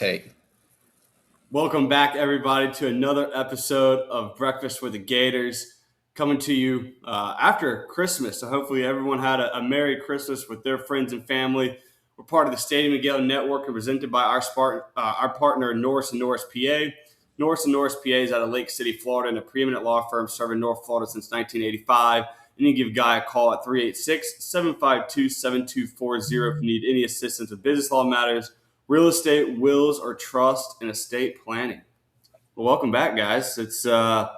Hey, Welcome back, everybody, to another episode of Breakfast with the Gators, coming to you after Christmas. So hopefully everyone had a Merry Christmas with their friends and family. We're part of the Stadium and Gale network and presented by our partner, Norris Norris, PA. Norris Norris, PA is out of Lake City, Florida, and a preeminent law firm serving North Florida since 1985. And you can give Guy a call at 386-752-7240 if you need any assistance with business law matters, real estate, wills, or trust, and estate planning. Well, welcome back, guys. It's been a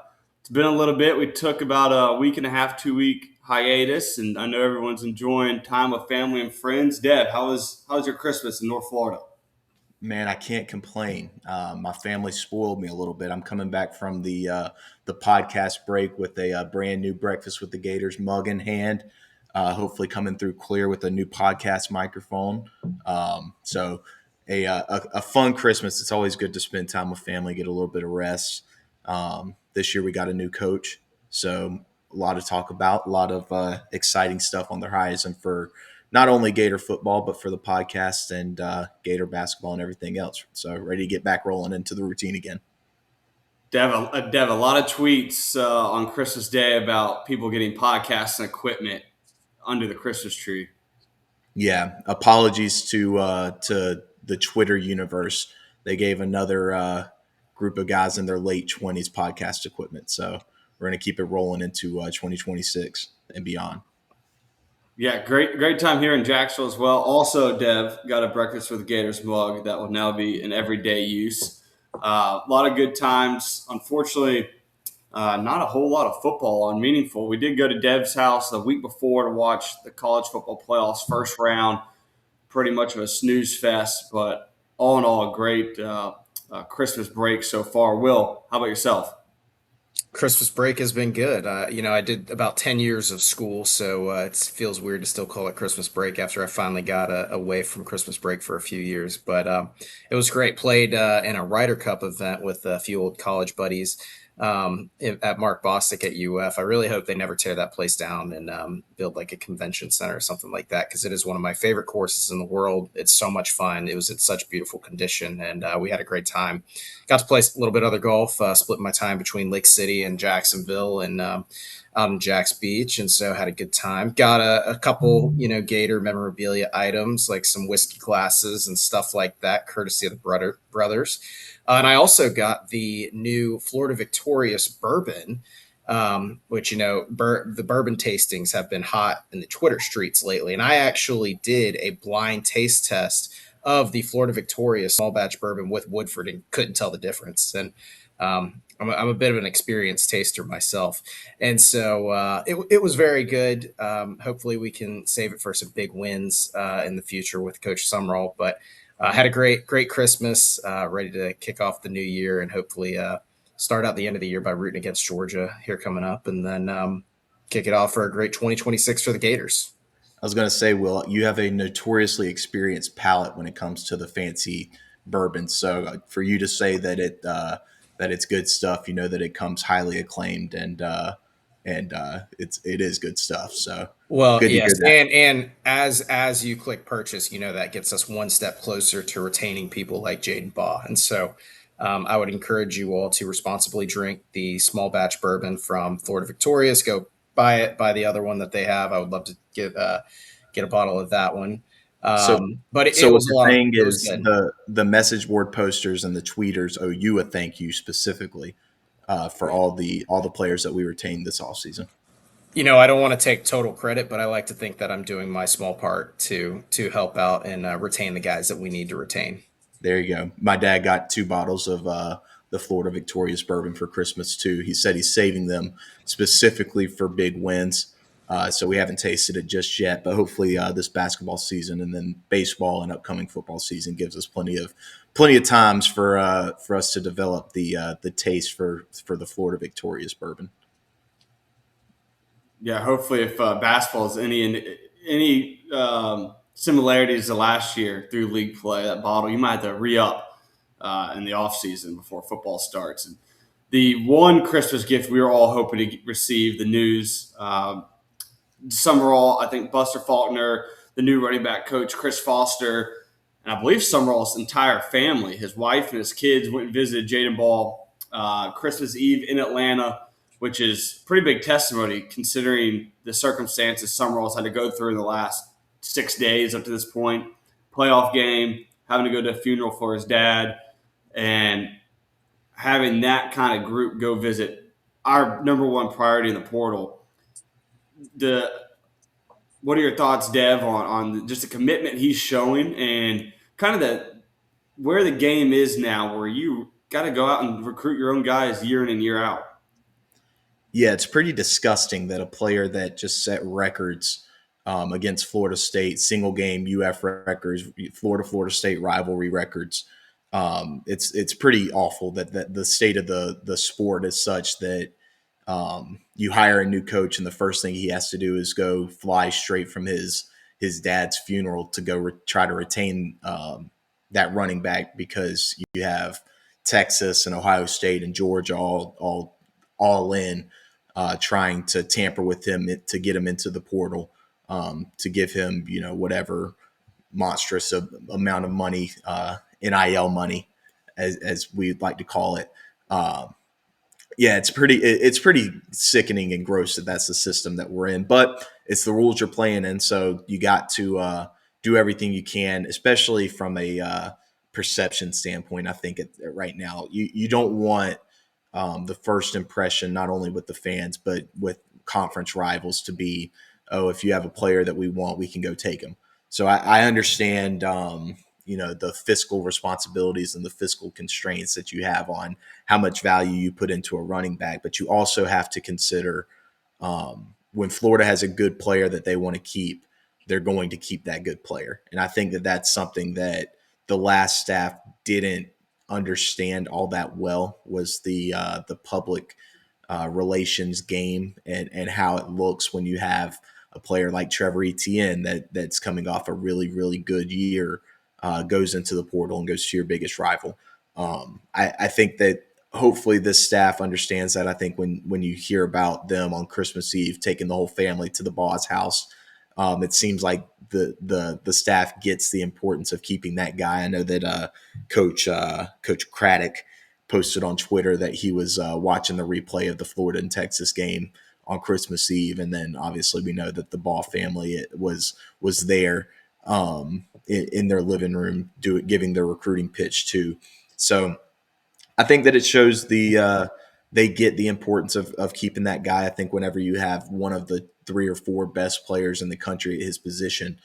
little bit. We took about a week and a half, 2 week hiatus, and I know everyone's enjoying time with family and friends. Deb, how was your Christmas in North Florida? man, I can't complain. My family spoiled me a little bit. I'm coming back from the podcast break with a brand new Breakfast with the Gators mug in hand. Hopefully, coming through clear with a new podcast microphone. So a fun Christmas. It's always good to spend time with family, get a little bit of rest. This year we got a new coach, so a lot to talk about. A lot of exciting stuff on the horizon for not only Gator football, but for the podcast and Gator basketball and everything else. So ready to get back rolling into the routine again. Dev, a lot of tweets on Christmas Day about people getting podcasts and equipment under the Christmas tree. Yeah, apologies to the Twitter universe. They gave another group of guys in their late 20s podcast equipment. So we're going to keep it rolling into 2026 and beyond. Yeah, great time here in Jacksonville as well. Also, Dev got a Breakfast with the Gators mug that will now be in everyday use. A lot of good times. Unfortunately, not a whole lot of football on meaningful. We did go to Dev's house the week before to watch the college football playoffs first round. Pretty much of a snooze fest, but all in all, a great Christmas break so far. Will, how about yourself? Christmas break has been good. I did about 10 years of school, so it feels weird to still call it Christmas break after I finally got away from Christmas break for a few years. But it was great. Played in a Ryder Cup event with a few old college buddies at Mark Bostic at UF. I really hope they never tear that place down and build like a convention center or something like that, because it is one of my favorite courses in the world. It's so much fun. It was in such beautiful condition, and we had a great time. Got to play a little bit of other golf, split my time between Lake City and Jacksonville and out in Jacks Beach, and so had a good time. Got a couple, Gator memorabilia items like some whiskey glasses and stuff like that, courtesy of the brothers. And I also got the new Florida Victorious bourbon, which, the bourbon tastings have been hot in the Twitter streets lately. And I actually did a blind taste test of the Florida Victorious small batch bourbon with Woodford and couldn't tell the difference. And I'm a bit of an experienced taster myself. And so it was very good. Hopefully we can save it for some big wins in the future with Coach Sumrall. But had a great Christmas, ready to kick off the new year and hopefully start out the end of the year by rooting against Georgia here coming up, and then kick it off for a great 2026 for the Gators. I was going to say, Will, you have a notoriously experienced palate when it comes to the fancy bourbon. So for you to say that it's good stuff, that it comes highly acclaimed and it is good stuff. So Well, good to yes, hear that. and as you click purchase, that gets us one step closer to retaining people like Jadan Baugh. And so I would encourage you all to responsibly drink the small batch bourbon from Florida Victorious. Go buy it, buy the other one that they have. I would love to get a bottle of that one. So, But it so what was a you're lot of saying it was is good. the message board posters and the tweeters owe you a thank you specifically for all the players that we retained this offseason. I don't want to take total credit, but I like to think that I'm doing my small part to help out and retain the guys that we need to retain. There you go. My dad got 2 bottles of the Florida Victorious bourbon for Christmas too. He said he's saving them specifically for big wins. So we haven't tasted it just yet, but hopefully this basketball season and then baseball and upcoming football season gives us plenty of times for us to develop the taste for the Florida Victorious bourbon. Yeah, hopefully if basketball is any similarities to last year through league play, that bottle you might have to re-up in the off season before football starts. And the one Christmas gift we were all hoping to receive, the news. Summerall, I think Buster Faulkner, the new running back coach, Chris Foster, And I believe Sumrall's entire family, his wife and his kids, went and visited Jadan Baugh Christmas Eve in Atlanta, which is pretty big testimony considering the circumstances Sumrall's had to go through in the last 6 days up to this point. Playoff game, having to go to a funeral for his dad, and having that kind of group go visit our number one priority in the portal. What are your thoughts, Dev, on just the commitment he's showing and kind of where the game is now, where you got to go out and recruit your own guys year in and year out? Yeah, it's pretty disgusting that a player that just set records against Florida State, single game UF records, Florida State rivalry records. It's pretty awful that the state of the sport is such that you hire a new coach and the first thing he has to do is go fly straight from his dad's funeral to go try to retain that running back because you have Texas and Ohio State and Georgia all in trying to tamper with him to get him into the portal, to give him, whatever monstrous amount of money, NIL money, as we'd like to call it. Yeah, it's pretty sickening and gross that that's the system that we're in, but it's the rules you're playing in. So you got to do everything you can, especially from a perception standpoint. I think right now you don't want the first impression, not only with the fans, but with conference rivals to be, oh, if you have a player that we want, we can go take him. So I understand, the fiscal responsibilities and the fiscal constraints that you have on how much value you put into a running back. But you also have to consider when Florida has a good player that they want to keep, they're going to keep that good player. And I think that that's something that the last staff didn't understand all that well, was the public relations game and how it looks when you have a player like Trevor Etienne that's coming off a really, really good year, goes into the portal and goes to your biggest rival. I think that hopefully this staff understands that. I think when you hear about them on Christmas Eve taking the whole family to the Baugh's house, it seems like the staff gets the importance of keeping that guy. I know that Coach Craddock posted on Twitter that he was watching the replay of the Florida and Texas game on Christmas Eve, and then obviously we know that the Baugh family was there in their living room giving their recruiting pitch too. So I think that it shows they get the importance of keeping that guy. I think whenever you have one of the 3 or 4 best players in the country at his position,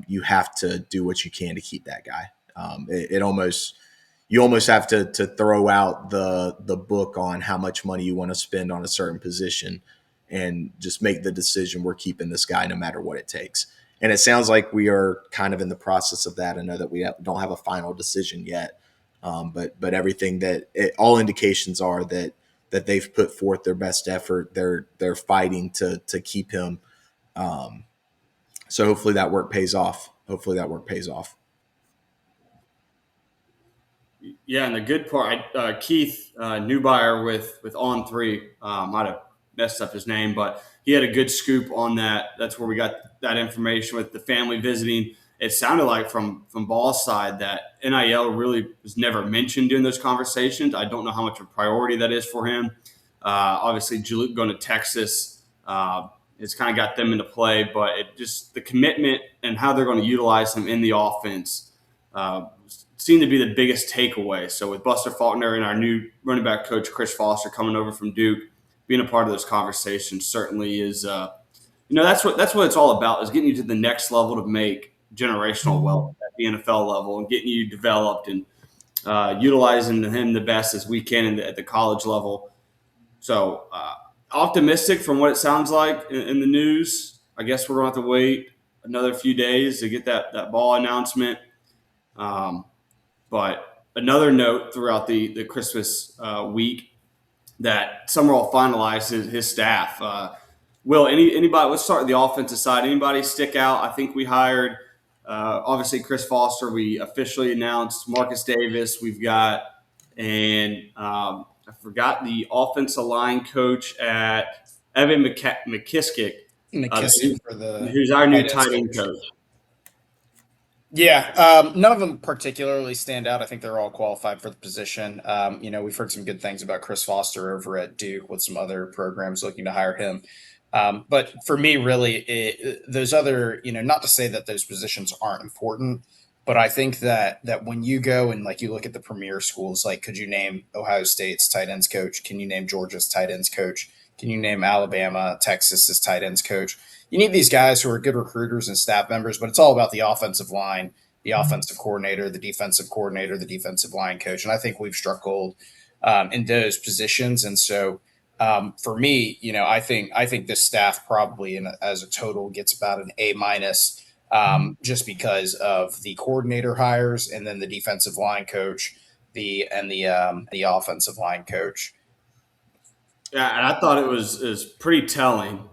you have to do what you can to keep that guy. You almost have to throw out the book on how much money you want to spend on a certain position and just make the decision, we're keeping this guy no matter what it takes. And it sounds like we are kind of in the process of that. I know that we don't have a final decision yet, but everything all indications are that they've put forth their best effort. They're fighting to keep him. So hopefully that work pays off. Yeah, and the good part, Keith Newbuyer with On Three, might have messed up his name, but he had a good scoop on that. That's where we got that information with the family visiting. It sounded like from Ball's side that NIL really was never mentioned during those conversations. I don't know how much of a priority that is for him. Obviously, Jaluk going to Texas has kind of got them into play, but the commitment and how they're going to utilize him in the offense seemed to be the biggest takeaway. So with Buster Faulkner and our new running back coach, Chris Foster, coming over from Duke, being a part of those conversations certainly is, that's what it's all about, is getting you to the next level to make generational wealth at the NFL level and getting you developed and utilizing him the best as we can at the college level. So optimistic from what it sounds like in the news. I guess we're going to have to wait another few days to get that Ball announcement. But another note throughout the Christmas week that Sumrall finalized his staff. Will, anybody? Let's start with the offensive side. Anybody stick out? I think we hired obviously Chris Foster. We officially announced Marcus Davis. We've got I forgot the offensive line coach at Evan McKissick, McKissick who's our new tight end coach. Yeah, none of them particularly stand out. I think they're all qualified for the position. We've heard some good things about Chris Foster over at Duke with some other programs looking to hire him. But for me, really, those other, not to say that those positions aren't important, but I think that when you go and like you look at the premier schools, like could you name Ohio State's tight ends coach? Can you name Georgia's tight ends coach? Can you name Alabama, Texas's tight ends coach? You need these guys who are good recruiters and staff members, but it's all about the offensive line, the offensive coordinator, the defensive coordinator, the defensive line coach. And I think we've struck gold in those positions. And so for me, I think this staff probably as a total gets about an A minus, just because of the coordinator hires and then the defensive line coach, the offensive line coach. Yeah, and I thought it was pretty telling.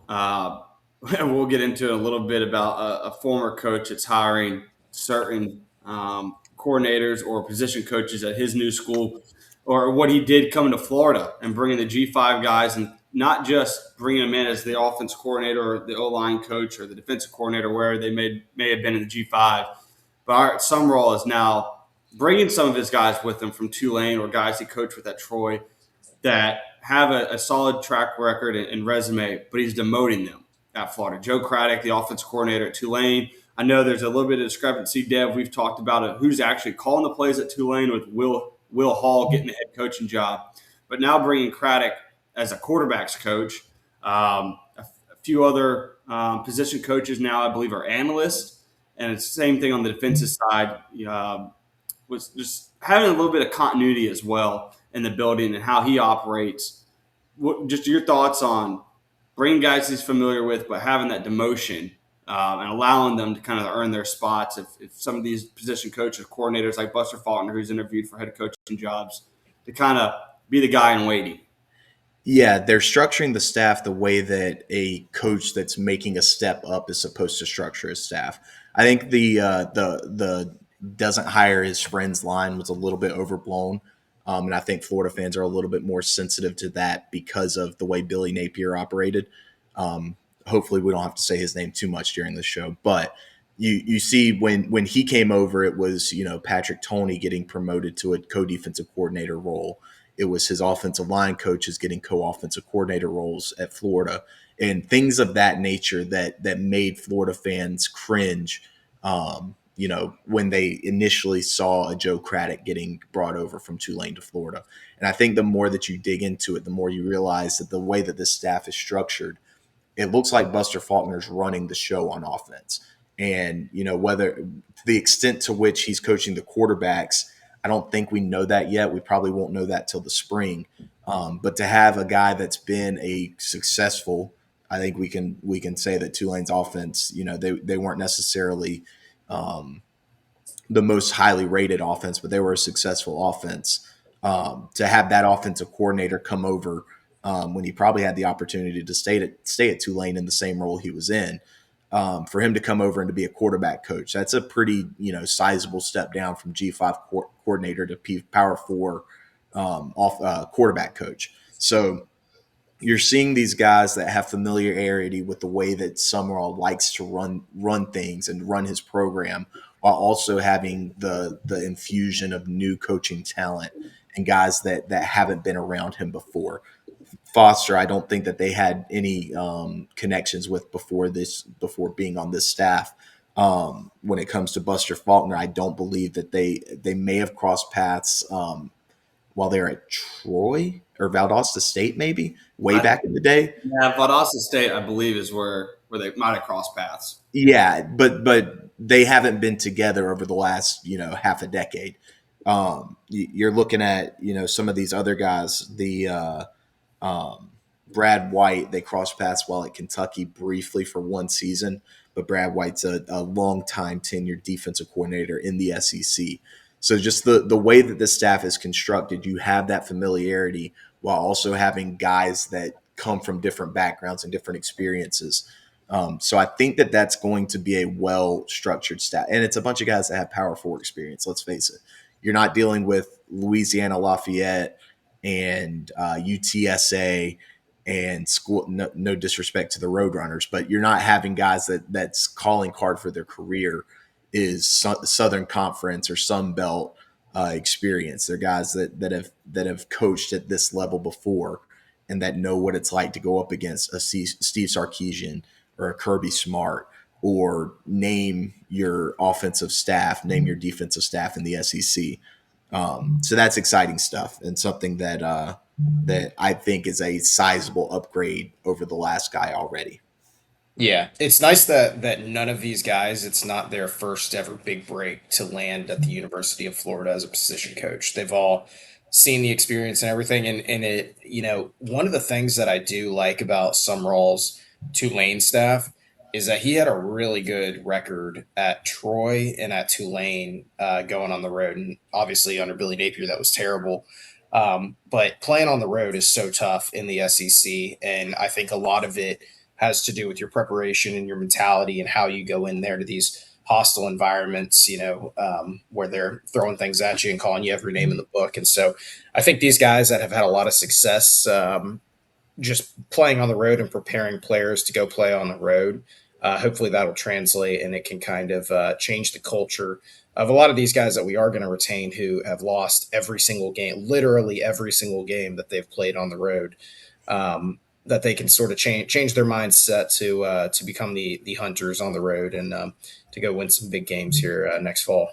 And we'll get into a little bit about a former coach that's hiring certain coordinators or position coaches at his new school, or what he did coming to Florida and bringing the G5 guys, and not just bringing them in as the offense coordinator or the O line coach or the defensive coordinator, where they may have been in the G5. But Art Sumrall is now bringing some of his guys with him from Tulane, or guys he coached with at Troy, that have a solid track record and resume, but he's demoting them at Florida. Joe Craddock, the offensive coordinator at Tulane. I know there's a little bit of discrepancy, Dev. We've talked about it. Who's actually calling the plays at Tulane, with Will Hall getting the head coaching job, but now bringing Craddock as a quarterbacks coach. A few other position coaches now, I believe, are analysts, and it's the same thing on the defensive side. Was just having a little bit of continuity as well in the building and how he operates. Just your thoughts on bringing guys he's familiar with, but having that demotion and allowing them to kind of earn their spots. If some of these position coaches, coordinators like Buster Faulkner, who's interviewed for head coaching jobs, to kind of be the guy in waiting. Yeah, they're structuring the staff the way that a coach that's making a step up is supposed to structure his staff. I think the doesn't hire his friends line was a little bit overblown, and I think Florida fans are a little bit more sensitive to that because of the way Billy Napier operated. Hopefully, we don't have to say his name too much during the show, but you see when he came over, it was Patrick Toney getting promoted to a co-defensive coordinator role. It was his offensive line coaches getting co-offensive coordinator roles at Florida, and things of that nature that made Florida fans cringe. When they initially saw a Joe Craddock getting brought over from Tulane to Florida. And I think the more that you dig into it, the more you realize that the way that this staff is structured, it looks like Buster Faulkner's running the show on offense. And, whether to the extent to which he's coaching the quarterbacks, I don't think we know that yet. We probably won't know that till the spring. But to have a guy that's been a successful, I think we can say that Tulane's offense, they weren't necessarily the most highly rated offense, but they were a successful offense. To have that offensive coordinator come over when he probably had the opportunity to stay at Tulane in the same role he was in, for him to come over and to be a quarterback coach, that's a pretty sizable step down from G5 coordinator to Power 4 off quarterback coach. So you're seeing these guys that have familiarity with the way that Summerall likes to run things and run his program, while also having the infusion of new coaching talent and guys that haven't been around him before. Foster, I don't think that they had any connections with before being on this staff. When it comes to Buster Faulkner, I don't believe that they may have crossed paths while they're at Troy or Valdosta State, maybe way back in the day. Yeah, Valdosta State, I believe, is where they might have crossed paths. Yeah, but they haven't been together over the last half a decade. You're looking at some of these other guys, Brad White. They crossed paths while at Kentucky briefly for one season, but Brad White's a long time tenured defensive coordinator in the SEC. So just the way that the staff is constructed, you have that familiarity while also having guys that come from different backgrounds and different experiences. So I think that that's going to be a well-structured staff. And it's a bunch of guys that have Power 4 experience, let's face it. You're not dealing with Louisiana Lafayette and UTSA and school. No disrespect to the Roadrunners, but you're not having guys that's calling card for their career is Southern Conference or Sun Belt experience. They're guys that have coached at this level before and that know what it's like to go up against a Steve Sarkisian or a Kirby Smart, or name your offensive staff, name your defensive staff in the SEC. So that's exciting stuff, and something that I think is a sizable upgrade over the last guy already. Yeah, it's nice that none of these guys, it's not their first ever big break to land at the University of Florida as a position coach. They've all seen the experience and everything, and it, one of the things that I do like about Sumrall's Tulane staff is that he had a really good record at Troy and at Tulane, going on the road, and obviously under Billy Napier that was terrible. But playing on the road is so tough in the SEC, and I think a lot of it has to do with your preparation and your mentality and how you go in there to these hostile environments, where they're throwing things at you and calling you every name in the book. And so I think these guys that have had a lot of success, just playing on the road and preparing players to go play on the road, hopefully that'll translate and it can kind of change the culture of a lot of these guys that we are going to retain who have lost every single game, literally every single game that they've played on the road. That they can sort of change their mindset to become the hunters on the road and to go win some big games here next fall.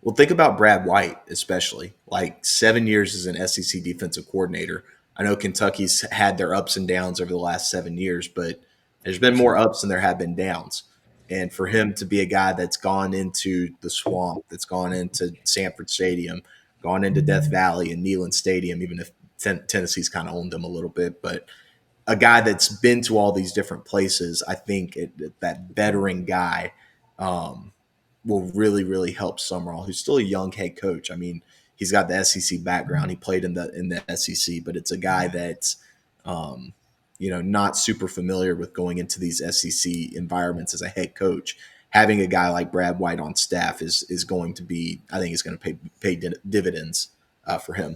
Well, think about Brad White, especially like 7 years as an SEC defensive coordinator. I know Kentucky's had their ups and downs over the last 7 years, but there's been more ups than there have been downs. And for him to be a guy that's gone into the swamp, that's gone into Sanford Stadium, gone into Death Valley and Neyland Stadium, even if Tennessee's kind of owned them a little bit, but a guy that's been to all these different places, I think that veteran guy will really, really help Sumrall, who's still a young head coach. I mean, he's got the SEC background. He played in the SEC, but it's a guy that's not super familiar with going into these SEC environments as a head coach. Having a guy like Brad White on staff is going to be, I think, is going to pay dividends for him.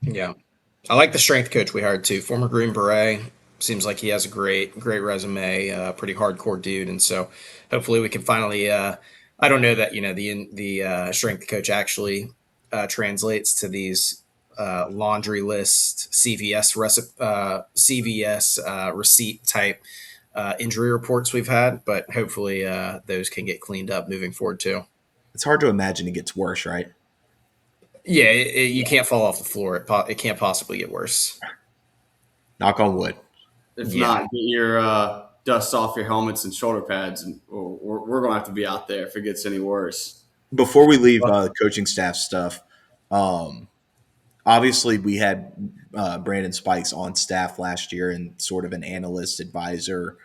Yeah. I like the strength coach we hired too. Former Green Beret. Seems like he has a great resume, pretty hardcore dude. And so hopefully we can finally, I don't know that, the strength coach actually translates to these laundry list CVS receipt type injury reports we've had, but hopefully those can get cleaned up moving forward too. It's hard to imagine it gets worse, right? Yeah, you can't fall off the floor. It can't possibly get worse. Knock on wood. If not, get your dust off your helmets and shoulder pads, and we're going to have to be out there if it gets any worse. Before we leave coaching staff stuff, obviously we had Brandon Spikes on staff last year in sort of an analyst, advisor,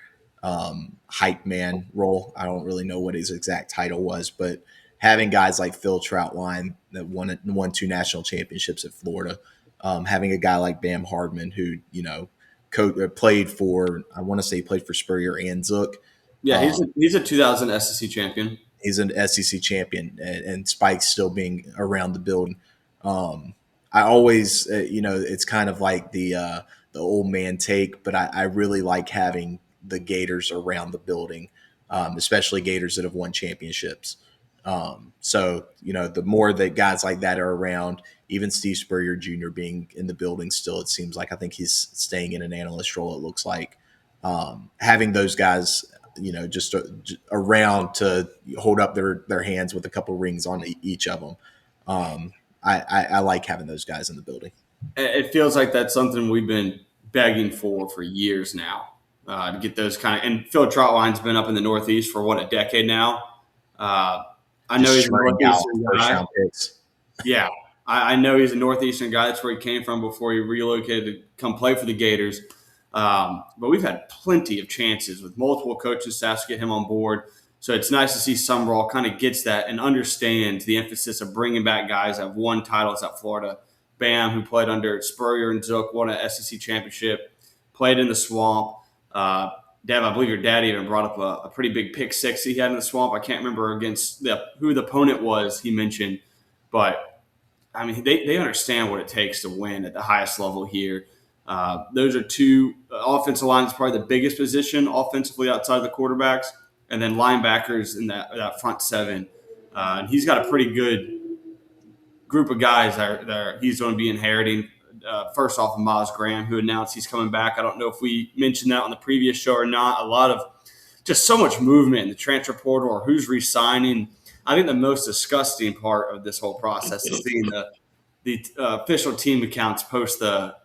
hype man role. I don't really know what his exact title was, but having guys like Phil Troutline that won 2 national championships at Florida, having a guy like Bam Hardman who played for, I want to say he played for Spurrier and Zook. Yeah, he's a 2000 SEC champion. He's an SEC champion, and Spike's still being around the building. I always, it's kind of like the old man take, but I really like having the Gators around the building, especially Gators that have won championships. So, the more that guys like that are around, even Steve Spurrier Jr. being in the building still, it seems like I think he's staying in an analyst role, it looks like. Having those guys, just around to hold up their hands with a couple rings on each of them. I like having those guys in the building. It feels like that's something we've been begging for years now, to get those kind of – and Phil Troutline's been up in the Northeast for, a decade now. I know he's a Northeastern guy. Yeah, I know he's a Northeastern guy. That's where he came from before he relocated to come play for the Gators. But we've had plenty of chances with multiple coaching staffs to get him on board. So it's nice to see Sumrall kind of gets that and understands the emphasis of bringing back guys that have won titles at Florida. Bam, who played under Spurrier and Zook, won an SEC championship, played in the swamp. Dev, I believe your dad even brought up a pretty big pick six he had in the swamp. I can't remember against who the opponent was he mentioned. But, I mean, they understand what it takes to win at the highest level here. Those are 2 offensive lines, probably the biggest position offensively outside of the quarterbacks. and then linebackers in that front seven. And he's got a pretty good group of guys that he's going to be inheriting. First off, Miles Graham, who announced he's coming back. I don't know if we mentioned that on the previous show or not. A lot of just so much movement in the transfer portal or who's re-signing. I think the most disgusting part of this whole process is seeing the official team accounts post the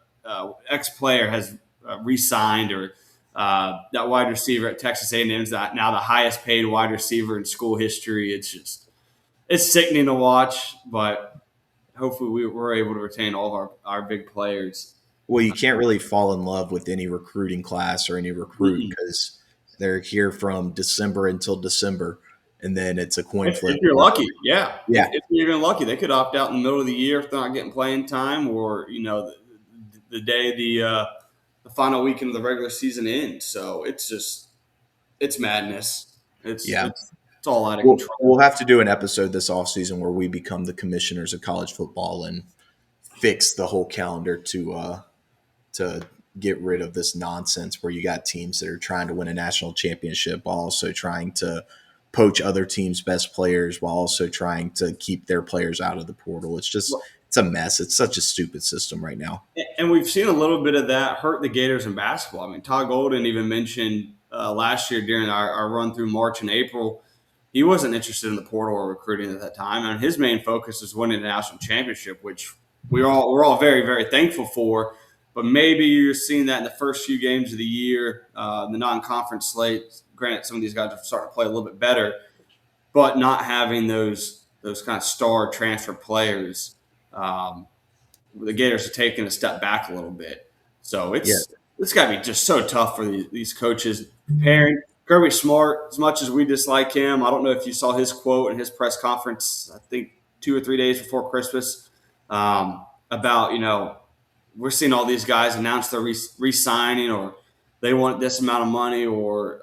ex-player has re-signed or that wide receiver at Texas A&M is now the highest paid wide receiver in school history. It's sickening to watch, but hopefully we're able to retain all of our big players. Well, you can't really fall in love with any recruiting class or any recruit because they're here from December until December, and then it's a coin flip. If you're lucky, yeah. Yeah. If you're even lucky, they could opt out in the middle of the year if they're not getting playing time, or the day the final weekend of the regular season ends. So it's madness. It's all out of control. We'll have to do an episode this offseason where we become the commissioners of college football and fix the whole calendar to get rid of this nonsense where you got teams that are trying to win a national championship while also trying to poach other teams' best players while also trying to keep their players out of the portal. It's a mess. It's such a stupid system right now. And we've seen a little bit of that hurt the Gators in basketball. I mean, Todd Golden even mentioned last year during our run through March and April, he wasn't interested in the portal or recruiting at that time. And his main focus was winning the national championship, which we're all very, very thankful for. But maybe you're seeing that in the first few games of the year, the non-conference slate. Granted, some of these guys are starting to play a little bit better, but not having those kind of star transfer players, the Gators are taking a step back a little bit. So it's got to be just so tough for these coaches. Preparing Kirby Smart, as much as we dislike him, I don't know if you saw his quote in his press conference, I think 2 or 3 days before Christmas, about, we're seeing all these guys announce they're re-signing or they want this amount of money or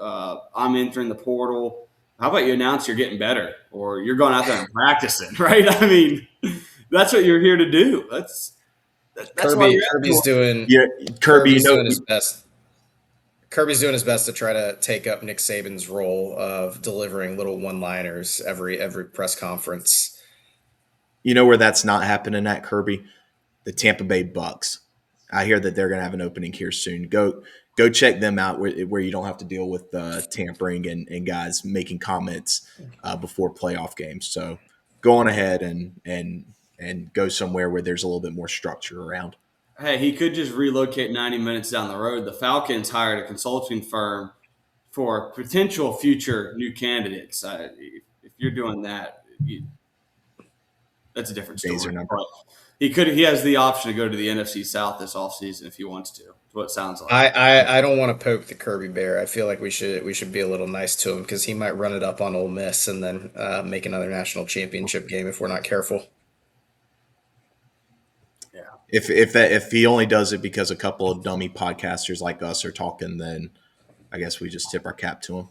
I'm entering the portal. How about you announce you're getting better or you're going out there and practicing, right? I mean, that's what you're here to do. That's Kirby's doing his best. Kirby's doing his best to try to take up Nick Saban's role of delivering little one-liners every press conference. You know where that's not happening at, Kirby? The Tampa Bay Bucks. I hear that they're going to have an opening here soon. Go check them out where you don't have to deal with tampering and guys making comments before playoff games. So go on ahead and go somewhere where there's a little bit more structure around. Hey, he could just relocate 90 minutes down the road. The Falcons hired a consulting firm for potential future new candidates. If you're doing that, that's a different story. He has the option to go to the NFC South this offseason if he wants to. That's what it sounds like. I don't want to poke the Kirby Bear. I feel like we should be a little nice to him because he might run it up on Ole Miss and then make another national championship game if we're not careful. Yeah. If he only does it because a couple of dummy podcasters like us are talking, then I guess we just tip our cap to him.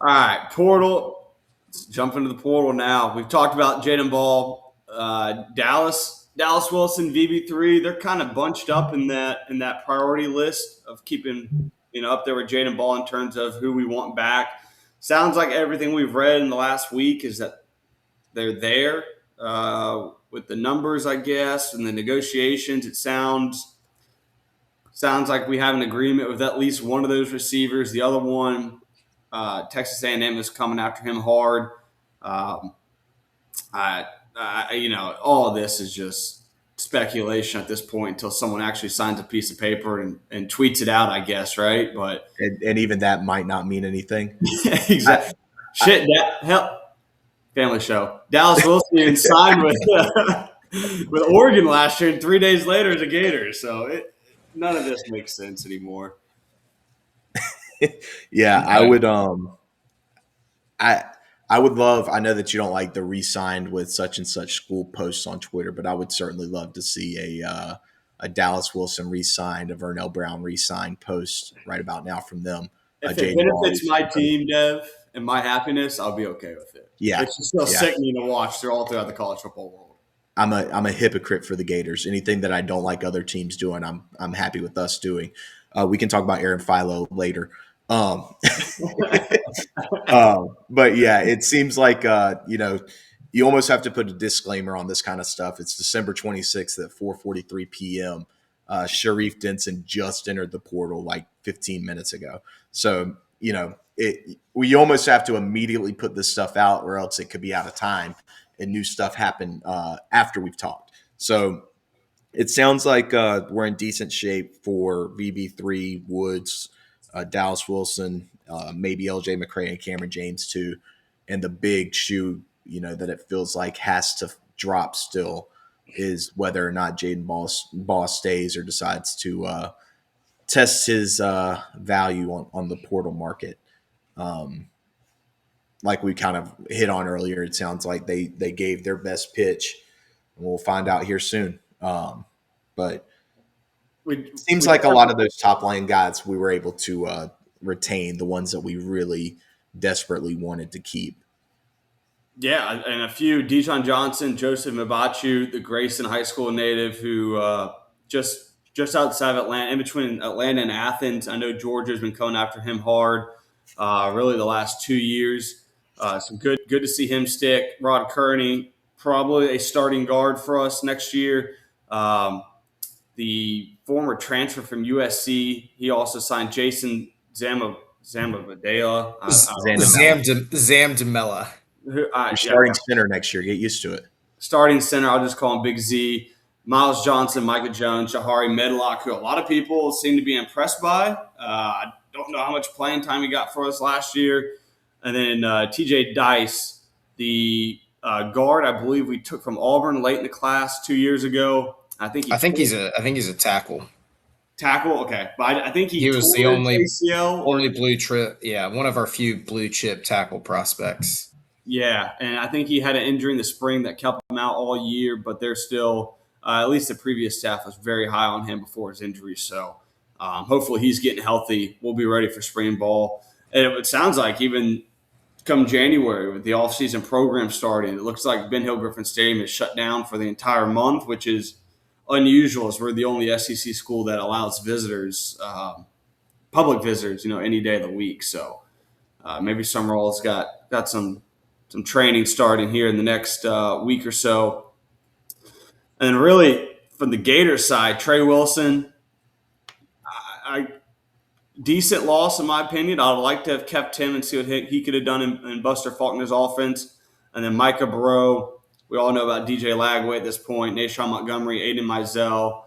All right, portal. Let's jump into the portal now. We've talked about Jadan Baugh, Dallas Wilson, VB3. They're kind of bunched up in that priority list of keeping up there with Jadan Baugh in terms of who we want back. Sounds like everything we've read in the last week is that they're there with the numbers, I guess, and the negotiations. It sounds like we have an agreement with at least one of those receivers. The other one, Texas A&M is coming after him hard. All of this is just speculation at this point until someone actually signs a piece of paper and tweets it out, I guess, right? But and even that might not mean anything. Exactly. Family show. Dallas Wilson even signed with Oregon last year, and 3 days later is a Gator. So none of this makes sense anymore. Yeah, I would. I would love. I know that you don't like the re-signed with such and such school posts on Twitter, but I would certainly love to see a Dallas Wilson re-signed, a Vernell Brown re-signed post right about now from them. If it benefits my team, Dev, and my happiness, I'll be okay with it. Yeah, it's just still sickening to watch throughout the college football world. I'm a hypocrite for the Gators. Anything that I don't like other teams doing, I'm happy with us doing. We can talk about Aaron Philo later. Um, but yeah, it seems like you almost have to put a disclaimer on this kind of stuff. It's December 26th at 4:43 p.m. Sharif Denson just entered the portal like 15 minutes ago. So we almost have to immediately put this stuff out, or else it could be out of time and new stuff happen after we've talked. So it sounds like we're in decent shape for VB3, Woods, Dallas Wilson, maybe LJ McCray and Cameron James too. And the big shoe, that it feels like has to drop still is whether or not Jadan Baugh stays or decides to test his value on the portal market. Um, like we kind of hit on earlier, it sounds like they gave their best pitch. And we'll find out here soon. But We, seems we like a lot of those top line guys we were able to retain, the ones that we really desperately wanted to keep. Yeah, and a few Dijon Johnson, Joseph Mabachu, the Grayson High School native who just outside of Atlanta, in between Atlanta and Athens. I know Georgia's been coming after him hard, really the last 2 years. So good to see him stick. Rod Kearney, probably a starting guard for us next year. The former transfer from USC, he also signed Jason Zamavadela. Zam Demella. You're starting center next year. Get used to it. Starting center, I'll just call him Big Z. Miles Johnson, Micah Jones, Jahari Medlock, who a lot of people seem to be impressed by. I don't know how much playing time he got for us last year. And then TJ Dice, the guard, I believe we took from Auburn late in the class 2 years ago. I think he's a tackle. Tackle, okay, but I think he was the only ACL blue chip. Yeah, one of our few blue chip tackle prospects. Yeah, and I think he had an injury in the spring that kept him out all year, but they're still, at least the previous staff was very high on him before his injury. So hopefully he's getting healthy. We'll be ready for spring ball. And it sounds like even come January with the offseason program starting, it looks like Ben Hill Griffin Stadium is shut down for the entire month, which is unusual as we're the only SEC school that allows visitors, public visitors, any day of the week. So maybe Sumrall's got some training starting here in the next week or so. And really, from the Gator side, Trey Wilson, decent loss in my opinion. I'd like to have kept him and see what he could have done in Buster Faulkner's offense. And then Micah Burrow, we all know about DJ Lagway at this point, Nashawn Montgomery, Aiden Mizell.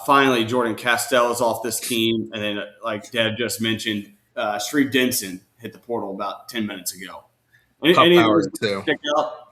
Finally, Jordan Castell is off this team. And then, like Deb just mentioned, Shreve Denson hit the portal about 10 minutes ago. Any Howard too. Stick out?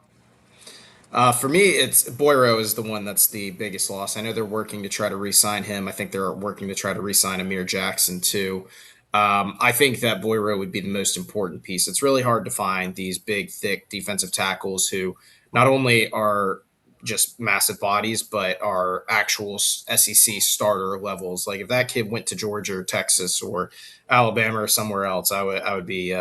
For me, it's Boyro is the one that's the biggest loss. I know they're working to try to re-sign him. I think they're working to try to re-sign Amir Jackson too. I think that Boyro would be the most important piece. It's really hard to find these big, thick defensive tackles who not only are just massive bodies, but are actual SEC starter levels. Like if that kid went to Georgia or Texas or Alabama or somewhere else, I would be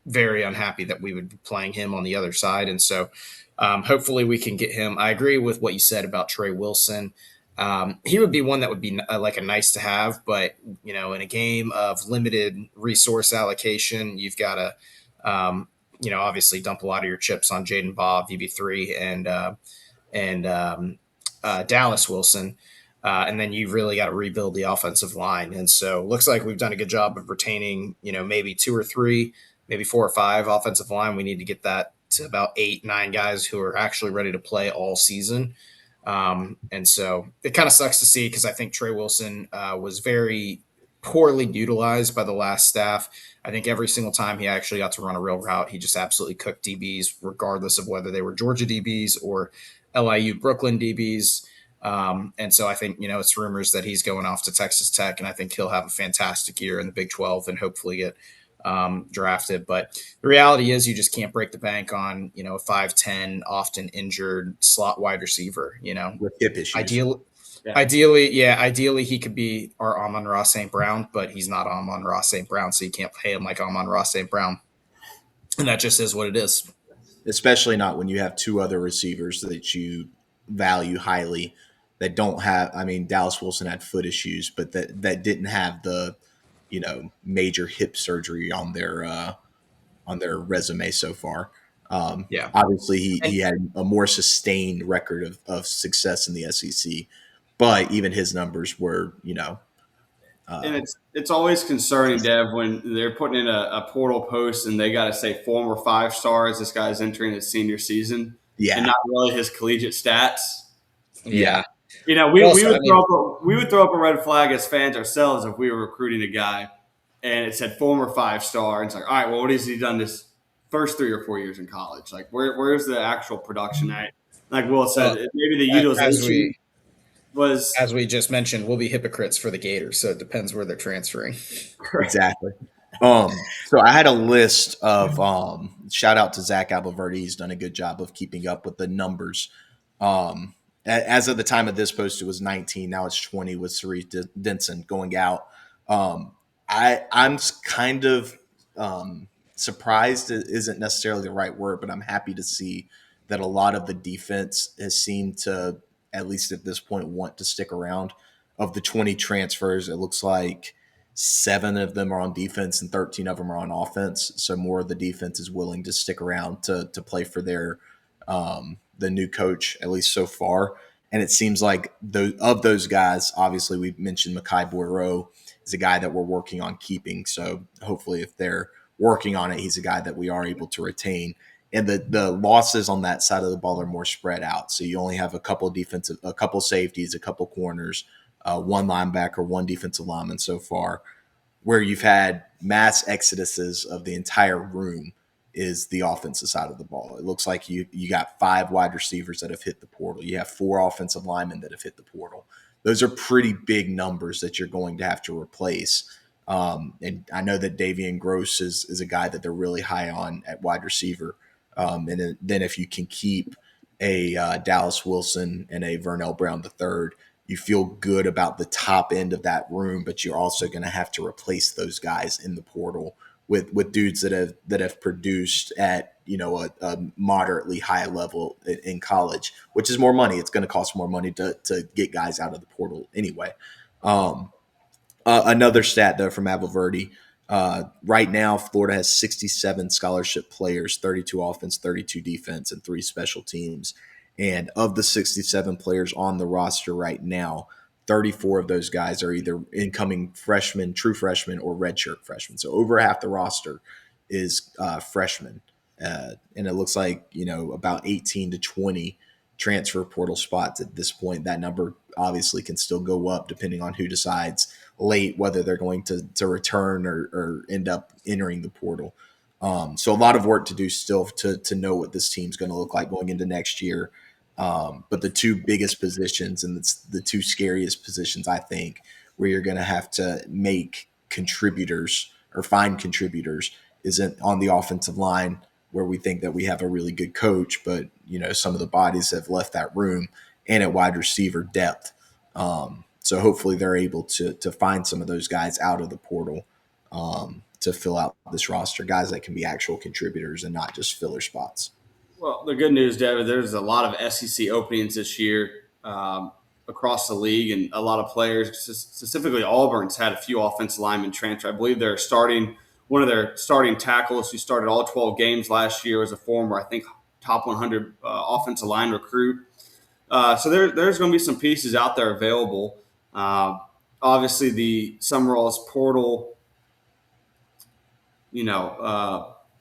very unhappy that we would be playing him on the other side. And so hopefully we can get him. I agree with what you said about Trey Wilson. He would be one that would be like a nice to have, but in a game of limited resource allocation, you've got to, obviously dump a lot of your chips on Jadan Baugh, VB3, and Dallas Wilson. And then you've really got to rebuild the offensive line. And so looks like we've done a good job of retaining, maybe 2 or 3, maybe 4 or 5 offensive line. We need to get that to about 8, 9 guys who are actually ready to play all season. And so it kind of sucks to see because I think Trey Wilson was very poorly utilized by the last staff. I think every single time he actually got to run a real route, he just absolutely cooked DBs, regardless of whether they were Georgia DBs or LIU Brooklyn DBs. And so I think, it's rumors that he's going off to Texas Tech, and I think he'll have a fantastic year in the Big 12 and hopefully get drafted. But the reality is you just can't break the bank on, a 5'10", often injured slot wide receiver, with hip issues. Ideally he could be our Amon-Ra St. Brown, but he's not Amon-Ra St. Brown, so you can't pay him like Amon-Ra St. Brown. And that just is what it is. Especially not when you have 2 other receivers that you value highly that don't have. I mean, Dallas Wilson had foot issues, but that didn't have the major hip surgery on their resume so far. Yeah. Obviously, he And had a more sustained record of success in the SEC, but even his numbers were, And uh, it's always concerning, Dev, when they're putting in a portal post and they got to say former 5 stars. This guy's entering his senior season, and yeah, not really his collegiate stats. yeah, yeah. We Also, I would mean, we would throw up a red flag as fans ourselves if we were recruiting a guy and it said former 5 star. And it's like, all right, well, what has he done this first 3 or 4 years in college? Like, where's the actual production at? Like Will said, well, maybe the as utilization we was as we just mentioned, we'll be hypocrites for the Gators, so it depends where they're transferring. exactly. So I had a list of shout out to Zach Abalverde. He's done a good job of keeping up with the numbers. As of the time of this post, it was 19. Now it's 20 with Cerise Denson going out. Um, I'm kind of surprised. It isn't necessarily the right word, but I'm happy to see that a lot of the defense has seemed to, at least at this point, want to stick around. Of the 20 transfers, it looks like 7 of them are on defense and 13 of them are on offense. So more of the defense is willing to stick around to play for the new coach, at least so far. And it seems like of those guys, obviously we mentioned Makai Boyro is a guy that we're working on keeping. So hopefully if they're working on it, he's a guy that we are able to retain. And the losses on that side of the ball are more spread out. So you only have a couple safeties, a couple corners, one linebacker, one defensive lineman so far. Where you've had mass exoduses of the entire room is the offensive side of the ball. It looks like you got 5 wide receivers that have hit the portal. You have 4 offensive linemen that have hit the portal. Those are pretty big numbers that you're going to have to replace. And I know that Davian Gross is a guy that they're really high on at wide receiver. And then if you can keep a Dallas Wilson and a Vernell Brown III, you feel good about the top end of that room, but you're also going to have to replace those guys in the portal with dudes that have produced at a moderately high level in college, which is more money. It's going to cost more money to get guys out of the portal anyway. Another stat though from Abalverde. Right now, Florida has 67 scholarship players, 32 offense, 32 defense, and 3 special teams. And of the 67 players on the roster right now, 34 of those guys are either incoming freshmen, true freshmen, or redshirt freshmen. So over half the roster is freshmen. And it looks like, about 18 to 20 transfer portal spots at this point. That number obviously can still go up depending on who decides late whether they're going to return or end up entering the portal. So a lot of work to do still to know what this team's going to look like going into next year. But the 2 biggest positions and it's the 2 scariest positions, I think, where you're going to have to make contributors or find contributors isn't on the offensive line, where we think that we have a really good coach, but some of the bodies have left that room, and at wide receiver depth. So hopefully they're able to find some of those guys out of the portal to fill out this roster, guys that can be actual contributors and not just filler spots. Well, the good news, David, there's a lot of SEC openings this year across the league, and a lot of players, specifically Auburn's had a few offensive linemen transfer. I believe one of their starting tackles who started all 12 games last year was a former, I think, top 100 offensive line recruit. So there's going to be some pieces out there available. Obviously, the Sumrall's portal,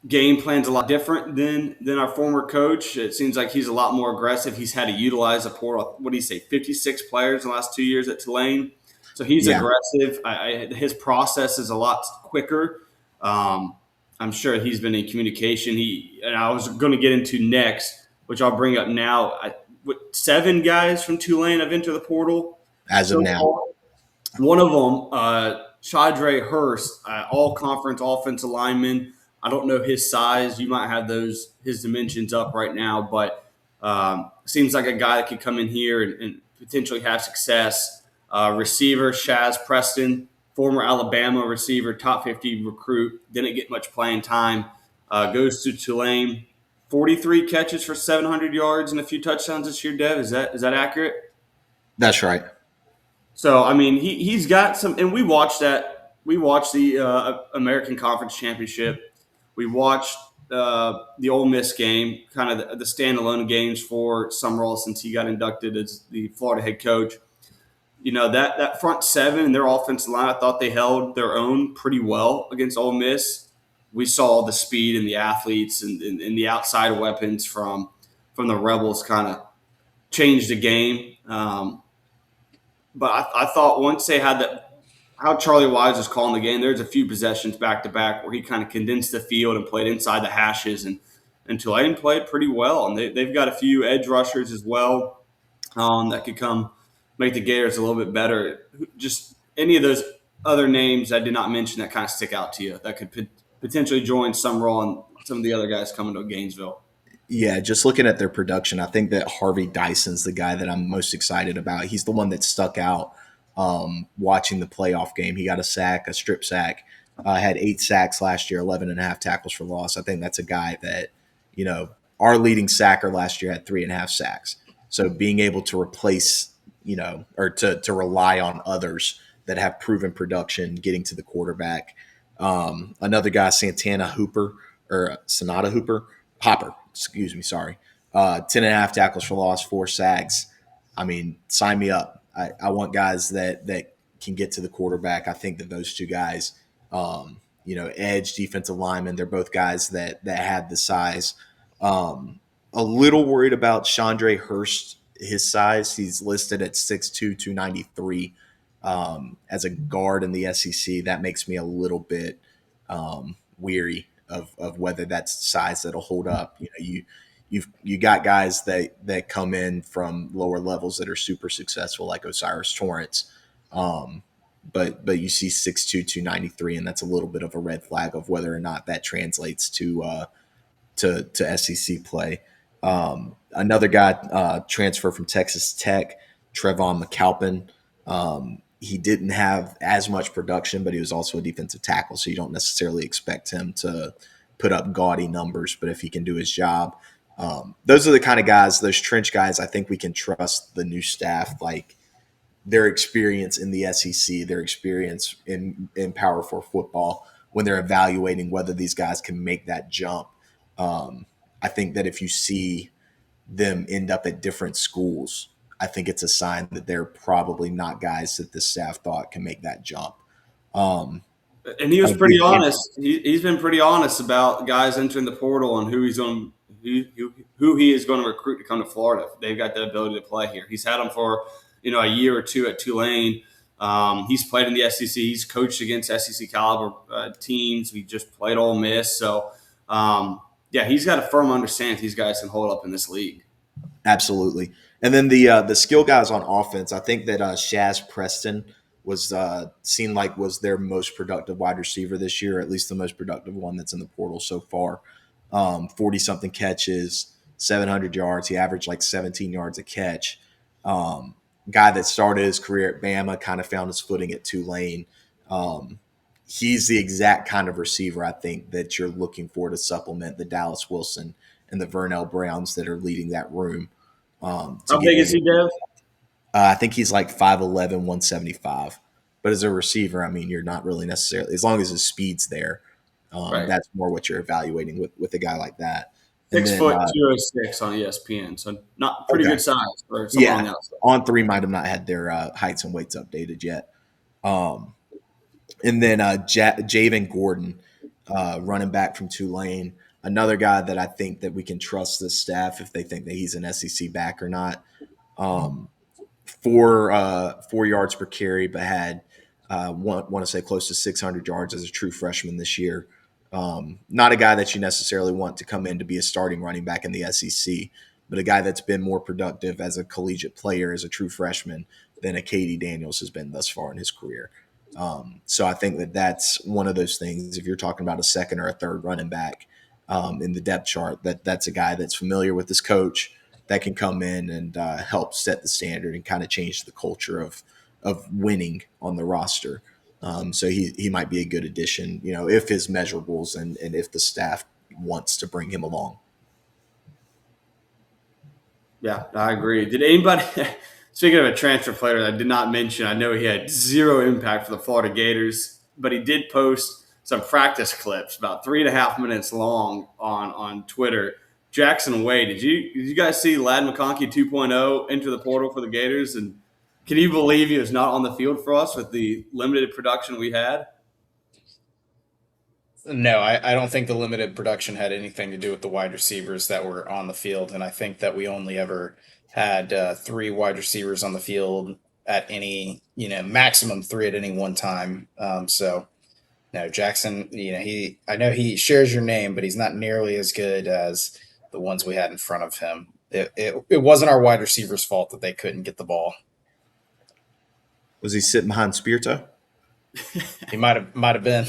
game plan's a lot different than our former coach. It seems like he's a lot more aggressive. He's had to utilize a portal. What do you say? 56 players in the last 2 years at Tulane. So he's Yeah. aggressive. His process is a lot quicker. I'm sure he's been in communication. And I was going to get into next, which I'll bring up now. 7 guys from Tulane have entered the portal As of so now. far. One of them, Shadre Hurst, all-conference offensive lineman. I don't know his size. You might have his dimensions up right now, but seems like a guy that could come in here and potentially have success. Receiver, Shaz Preston, former Alabama receiver, top 50 recruit, didn't get much playing time. Goes to Tulane. 43 catches for 700 yards and a few touchdowns this year, Dev. Is that accurate? That's right. So, I mean, he's got some – and we watched that we watched the American Conference Championship. We watched the Ole Miss game, kind of the standalone games for Sumrall since he got inducted as the Florida head coach. That front seven and their offensive line, I thought they held their own pretty well against Ole Miss. We saw the speed and the athletes and the outside weapons from the Rebels kind of change the game. But I thought once they had that, how Charlie Wise was calling the game, there's a few possessions back to back where he kind of condensed the field and played inside the hashes, and Tulane played pretty well. And they've got a few edge rushers as well that could come make the Gators a little bit better. Just any of those other names I did not mention that kind of stick out to you that could potentially join Sumrall and some of the other guys coming to Gainesville. Yeah, just looking at their production, I think that Harvey Dyson's the guy that I'm most excited about. He's the one that stuck out watching the playoff game. He got a sack, a strip sack, had 8 sacks last year, 11 and a half tackles for loss. I think that's a guy that, our leading sacker last year had 3.5 sacks. So being able to replace, or to rely on others that have proven production, getting to the quarterback. Another guy, Santana Hooper or Sonata Hooper, Hopper, excuse me, sorry. 10.5 tackles for loss, 4 sacks. I mean, sign me up. I want guys that can get to the quarterback. I think that those two guys, edge, defensive linemen, they're both guys that had the size. A little worried about Chandre Hurst, his size. He's listed at 6'2", 293 as a guard in the SEC. That makes me a little bit weary of whether that's size that'll hold up. You got guys that come in from lower levels that are super successful, like Osiris Torrance. But you see 6'2", 293, and that's a little bit of a red flag of whether or not that translates to SEC play. Another guy transfer from Texas Tech, Trevon McAlpin. He didn't have as much production, but he was also a defensive tackle, so you don't necessarily expect him to put up gaudy numbers. But if he can do his job, those are the kind of guys, those trench guys, I think we can trust the new staff, like their experience in the SEC, their experience in Power 4 football, when they're evaluating whether these guys can make that jump. I think that if you see them end up at different schools, I think it's a sign that they're probably not guys that the staff thought can make that jump. And he was pretty honest. He's been pretty honest about guys entering the portal and who he is going to recruit to come to Florida. They've got the ability to play here. He's had them for a year or two at Tulane. He's played in the SEC. He's coached against SEC caliber teams. He just played Ole Miss. So he's got a firm understanding these guys can hold up in this league. Absolutely. And then the skill guys on offense, I think that Shaz Preston was seen like was their most productive wide receiver this year, at least the most productive one that's in the portal so far. 40-something catches, 700 yards. He averaged like 17 yards a catch. Guy that started his career at Bama, kind of found his footing at Tulane. He's the exact kind of receiver I think that you're looking for to supplement the Dallas Wilson and the Vernell Browns that are leading that room. How big is he, Dev? I think he's like 5'11", 175. But as a receiver, I mean, you're not really necessarily – as long as his speed's there, Right. that's more what you're evaluating with a guy like that. 6 foot 206 on ESPN, so not pretty good size for someone on the outside. On3 might have not had their heights and weights updated yet. And then Javen Gordon, running back from Tulane, another guy that I think that we can trust the staff if they think that he's an SEC back or not. 4 yards per carry, but had want to say close to 600 yards as a true freshman this year. Not a guy that you necessarily want to come in to be a starting running back in the SEC, but a guy that's been more productive as a collegiate player, as a true freshman, than a Katie Daniels has been thus far in his career. So I think that that's one of those things. If you're talking about a second or a third running back in the depth chart, that's a guy that's familiar with his coach that can come in and help set the standard and kind of change the culture of winning on the roster. So he might be a good addition, if his measurables and if the staff wants to bring him along. Yeah, I agree. Did anybody – speaking of a transfer player that I did not mention, I know he had zero impact for the Florida Gators. but he did post some practice clips about 3.5 minutes long on Twitter. Jackson Wade, did you guys see Lad McConkey 2.0 enter the portal for the Gators? And can you believe he was not on the field for us with the limited production we had? No, I don't think the limited production had anything to do with the wide receivers that were on the field. And I think that we only ever had 3 wide receivers on the field at any, maximum 3 at any one time. So, no, Jackson, I know he shares your name, but he's not nearly as good as the ones we had in front of him. It wasn't our wide receivers' fault that they couldn't get the ball. Was he sitting behind Spirito? He might have been,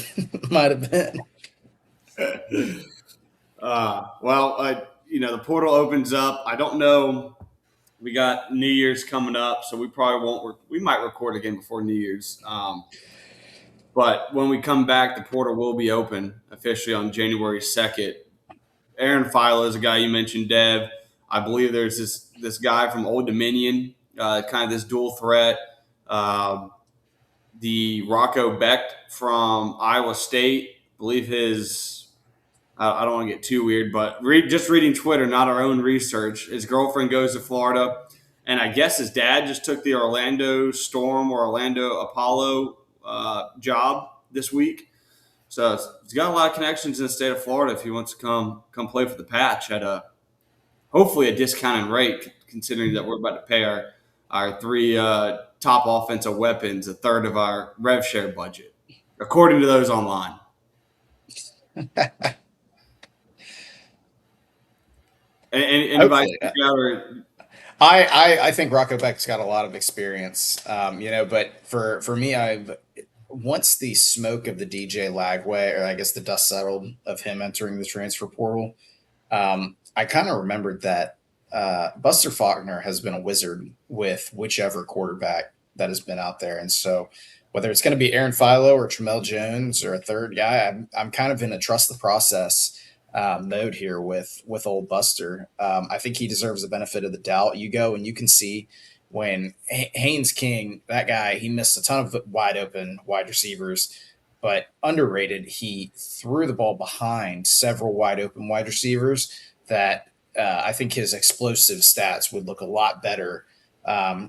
might have been. The portal opens up. I don't know. We got New Year's coming up, so we probably won't. We might record again before New Year's. But when we come back, the portal will be open officially on January 2nd. Aaron Philo is a guy you mentioned, Dev. I believe there's this guy from Old Dominion, kind of this dual threat. The Rocco Becht from Iowa State, I believe I don't want to get too weird, but just reading Twitter, not our own research, his girlfriend goes to Florida, and I guess his dad just took the Orlando Storm or Orlando Apollo job this week. So he's got a lot of connections in the state of Florida if he wants to come play for the Patch at hopefully a discounted rate, considering that we're about to pay our 3 top offensive weapons a third of our rev share budget, according to those online. Anybody? I think Rocco Becht's got a lot of experience, but for me, once the smoke of the DJ Lagway, or I guess the dust settled of him entering the transfer portal, I kind of remembered that Buster Faulkner has been a wizard with whichever quarterback that has been out there. And so whether it's going to be Aaron Philo or Tramel Jones or a third guy, I'm kind of in a trust the process mode here with old Buster. I think he deserves the benefit of the doubt. You go and you can see when Haynes King, that guy, he missed a ton of wide open wide receivers, but underrated. He threw the ball behind several wide open wide receivers that I think his explosive stats would look a lot better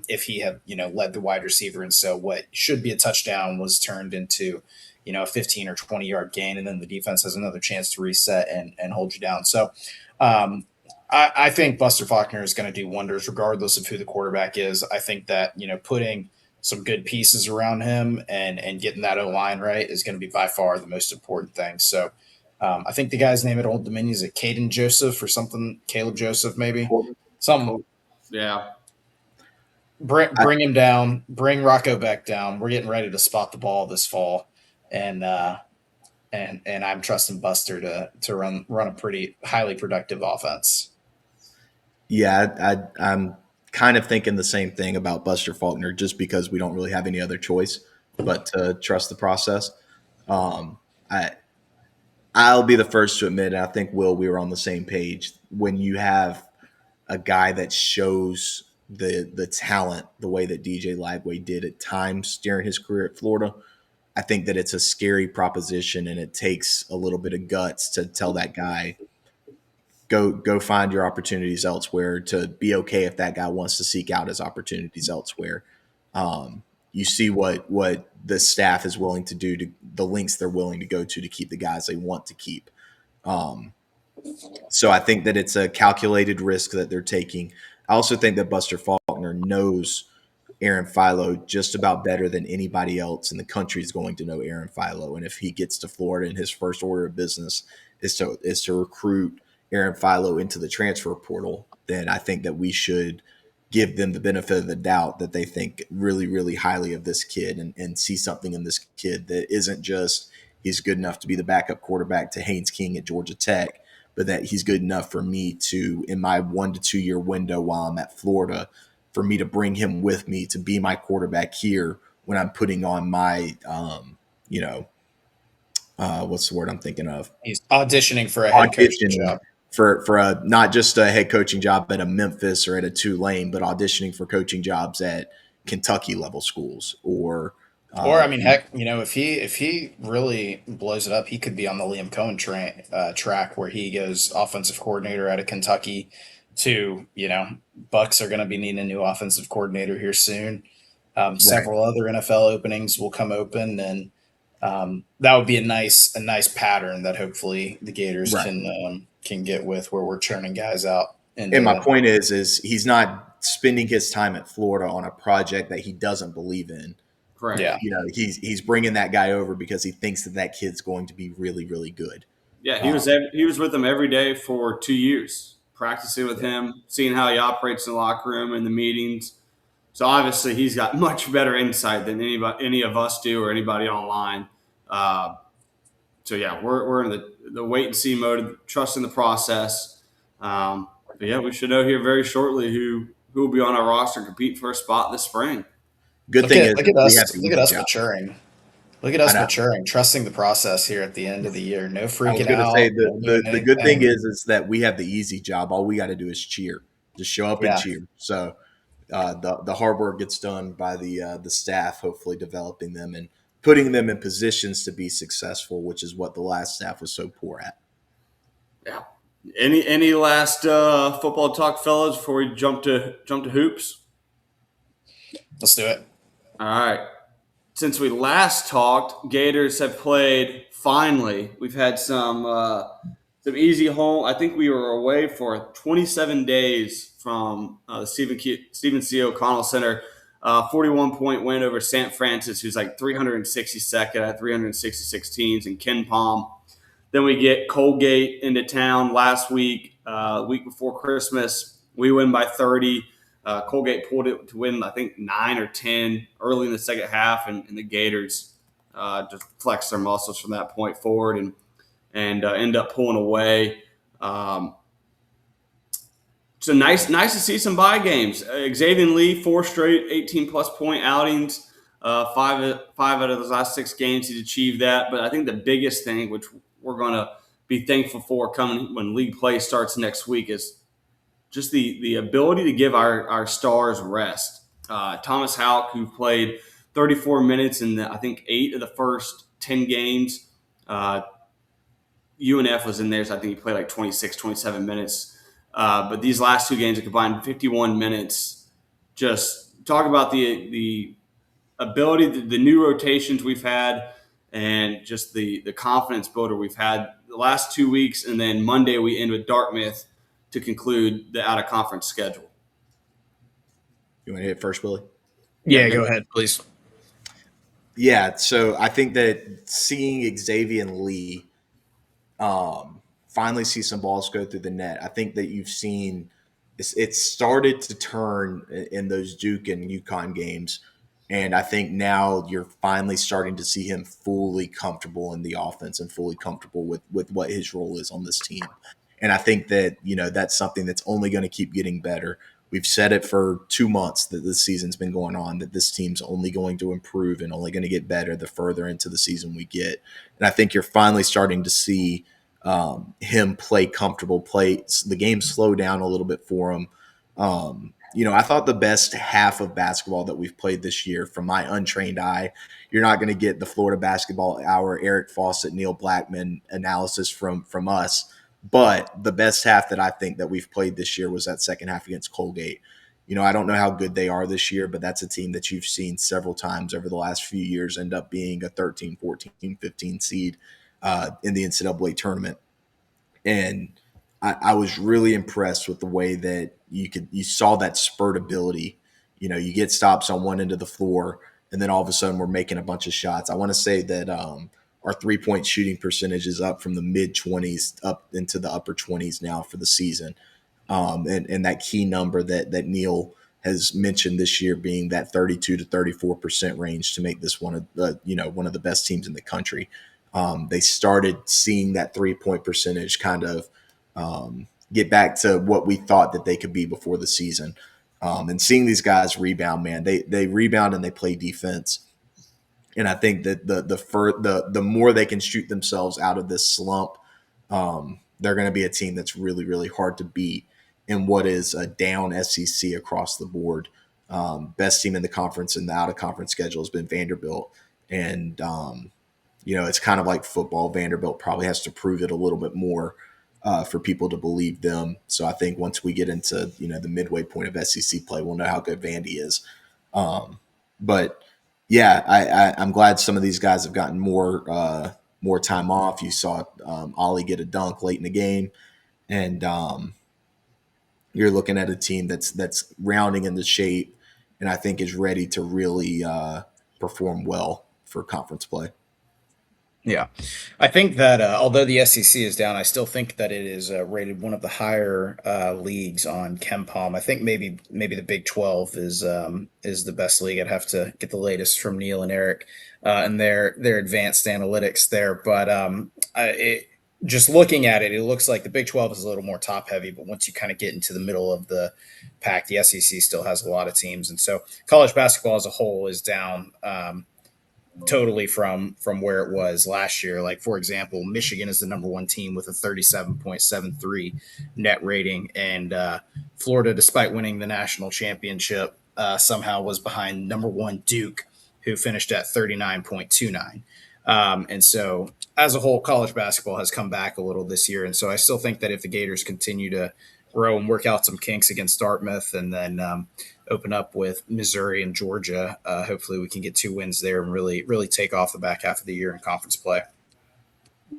if he had, led the wide receiver. And so what should be a touchdown was turned into, a 15 or 20-yard gain, and then the defense has another chance to reset and hold you down. So I think Buster Faulkner is going to do wonders regardless of who the quarterback is. I think that, putting some good pieces around him and getting that O-line right is going to be by far the most important thing. So I think the guy's name at Old Dominion is Caden Joseph or something, Caleb Joseph maybe. Something. Yeah. Bring him down. Bring Rocco Becht down. We're getting ready to spot the ball this fall, and I'm trusting Buster to run a pretty highly productive offense. Yeah, I'm kind of thinking the same thing about Buster Faulkner, just because we don't really have any other choice but to trust the process. I'll be the first to admit, and I think, Will, we were on the same page. When you have a guy that shows the talent the way that DJ Lagway did at times during his career at Florida, I think that it's a scary proposition, and it takes a little bit of guts to tell that guy, go find your opportunities elsewhere, to be okay if that guy wants to seek out his opportunities elsewhere. You see what the staff is willing to do, to the lengths they're willing to go to keep the guys they want to keep. So I think that it's a calculated risk that they're taking. I also think that Buster Faulkner knows Aaron Philo just about better than anybody else in the country is going to know Aaron Philo. And if he gets to Florida and his first order of business is to recruit Aaron Philo into the transfer portal, then I think that we should give them the benefit of the doubt that they think really, really highly of this kid and see something in this kid that isn't just he's good enough to be the backup quarterback to Haynes King at Georgia Tech, but that he's good enough for me to, in my 1 to 2 year window while I'm at Florida, for me to bring him with me to be my quarterback here when I'm putting on my, what's the word I'm thinking of? He's auditioning for a head coaching job. For a, not just a head coaching job at a Memphis or at a Tulane, but auditioning for coaching jobs at Kentucky level schools or Or I mean, heck, if he really blows it up, he could be on the Liam Cohen track where he goes offensive coordinator out of Kentucky to Bucks are going to be needing a new offensive coordinator here soon. Right. Several other NFL openings will come open, and that would be a nice pattern that hopefully the Gators Right. can get with where we're churning guys out And my into. point is he's not spending his time at Florida on a project that he doesn't believe in. Correct. Yeah. He's bringing that guy over because he thinks that that kid's going to be really, really good. Yeah, Um, he was with them every day for 2 years, practicing with yeah. him, seeing how he operates in the locker room and the meetings. So obviously, he's got much better insight than any of us do or anybody online. Uh, so yeah, we're in the wait and see mode, trusting the process. But yeah, we should know here very shortly who will be on our roster and compete for a spot this spring. Good Look thing at is look at we have us the look at easy us job. maturing. Look at I us know. maturing, trusting the process here at the end of the year. No I was freaking going to say out, no doing the good thing anything. is that we have the easy job. All we got to do is cheer, just show up and Yeah. cheer. So the hard work gets done by the staff, hopefully developing them and putting them in positions to be successful, which is what the last staff was so poor at. Yeah. Any last football talk, fellas, before we jump to hoops? Let's do it. All right. Since we last talked, Gators have played. Finally, we've had some easy home. I think we were away for 27 days from the Stephen C. O'Connell Center. 41-point win over St. Francis, who's like 362nd at 366 teams, and Ken Palm. Then we get Colgate into town last week, week before Christmas. We win by 30. Colgate pulled it to win, I think, 9 or 10 early in the second half, and the Gators just flexed their muscles from that point forward and end up pulling away. So nice to see some bye games. Xavier Lee, 4 straight 18-plus point outings. Five out of those last 6 games, he's achieved that. But I think the biggest thing, which we're going to be thankful for coming when league play starts next week, is just the ability to give our stars rest. Thomas Houck, who played 34 minutes in I think 8 of the first 10 games. UNF was in there, so I think he played like 26, 27 minutes. But these last 2 games, are combined 51 minutes. Just talk about the ability, the new rotations we've had, and just the confidence builder we've had the last 2 weeks. And then Monday we end with Dartmouth to conclude the out-of-conference schedule. You want to hit first, Willie? Yeah, go ahead, please. Yeah, so I think that seeing Xavier Lee finally see some balls go through the net, I think that you've seen it's started to turn in those Duke and UConn games. And I think now you're finally starting to see him fully comfortable in the offense and fully comfortable with what his role is on this team. And I think that, that's something that's only going to keep getting better. We've said it for 2 months that this season's been going on, that this team's only going to improve and only going to get better the further into the season we get. And I think you're finally starting to see him play comfortable, play the game slow down a little bit for him. I thought the best half of basketball that we've played this year, from my untrained eye, you're not going to get the Florida Basketball Hour, Eric Fawcett, Neil Blackman analysis from us. But the best half that I think that we've played this year was that second half against Colgate. I don't know how good they are this year, but that's a team that you've seen several times over the last few years end up being a 13, 14, 15 seed in the NCAA tournament. And I was really impressed with the way that you saw that spurt ability. You get stops on one end of the floor, and then all of a sudden we're making a bunch of shots. I want to say that our 3-point shooting percentage is up from the mid-20s up into the upper 20s now for the season. And that key number that Neil has mentioned this year being that 32 to 34% range to make this one of the best teams in the country. They started seeing that 3-point percentage kind of get back to what we thought that they could be before the season. And seeing these guys rebound, man, they rebound and they play defense. And I think that the more they can shoot themselves out of this slump, they're going to be a team that's really, really hard to beat in what is a down SEC across the board. Best team in the conference in the out-of-conference schedule has been Vanderbilt. And it's kind of like football. Vanderbilt probably has to prove it a little bit more for people to believe them. So I think once we get into the midway point of SEC play, we'll know how good Vandy is. But yeah, I'm glad some of these guys have gotten more time off. You saw Ollie get a dunk late in the game, and you're looking at a team that's rounding into shape, and I think is ready to really perform well for conference play. Yeah, I think that although the SEC is down, I still think that it is rated one of the higher leagues on KenPom. I think maybe the Big 12 is the best league. I'd have to get the latest from Neil and Eric and their advanced analytics there. But just looking at it, it looks like the Big 12 is a little more top heavy. But once you kind of get into the middle of the pack, the SEC still has a lot of teams, and so college basketball as a whole is down. Totally from where it was last year. Like, for example, Michigan is the number one team with a 37.73 net rating, and Florida, despite winning the national championship, somehow was behind number one Duke, who finished at 39.29. And so as a whole, college basketball has come back a little this year, and so I still think that if the Gators continue to grow and work out some kinks against Dartmouth, and then open up with Missouri and Georgia, hopefully we can get 2 wins there and really take off the back half of the year in conference play.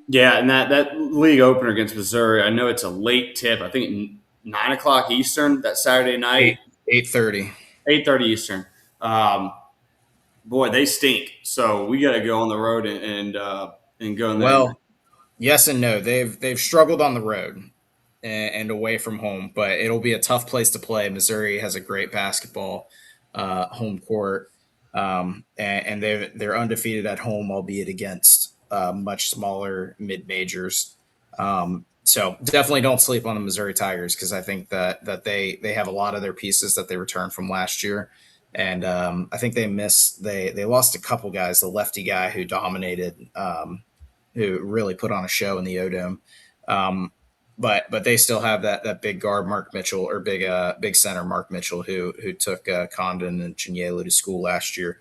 Yeah, and that league opener against Missouri, I know it's a late tip. I think 9 o'clock Eastern that Saturday night. 8:30. 8:30 Eastern. Boy, they stink. So we got to go on the road and go in there. Well, yes and no. They've struggled on the road and away from home, but it'll be a tough place to play. Missouri has a great basketball home court, and they're undefeated at home, albeit against much smaller mid majors. So definitely don't sleep on the Missouri Tigers, because I think that they have a lot of their pieces that they returned from last year. And I think they lost a couple guys. The lefty guy who dominated, who really put on a show in the O-Dome. But they still have that big guard Mark Mitchell, or big center Mark Mitchell, who took Condon and Chinyelu to school last year.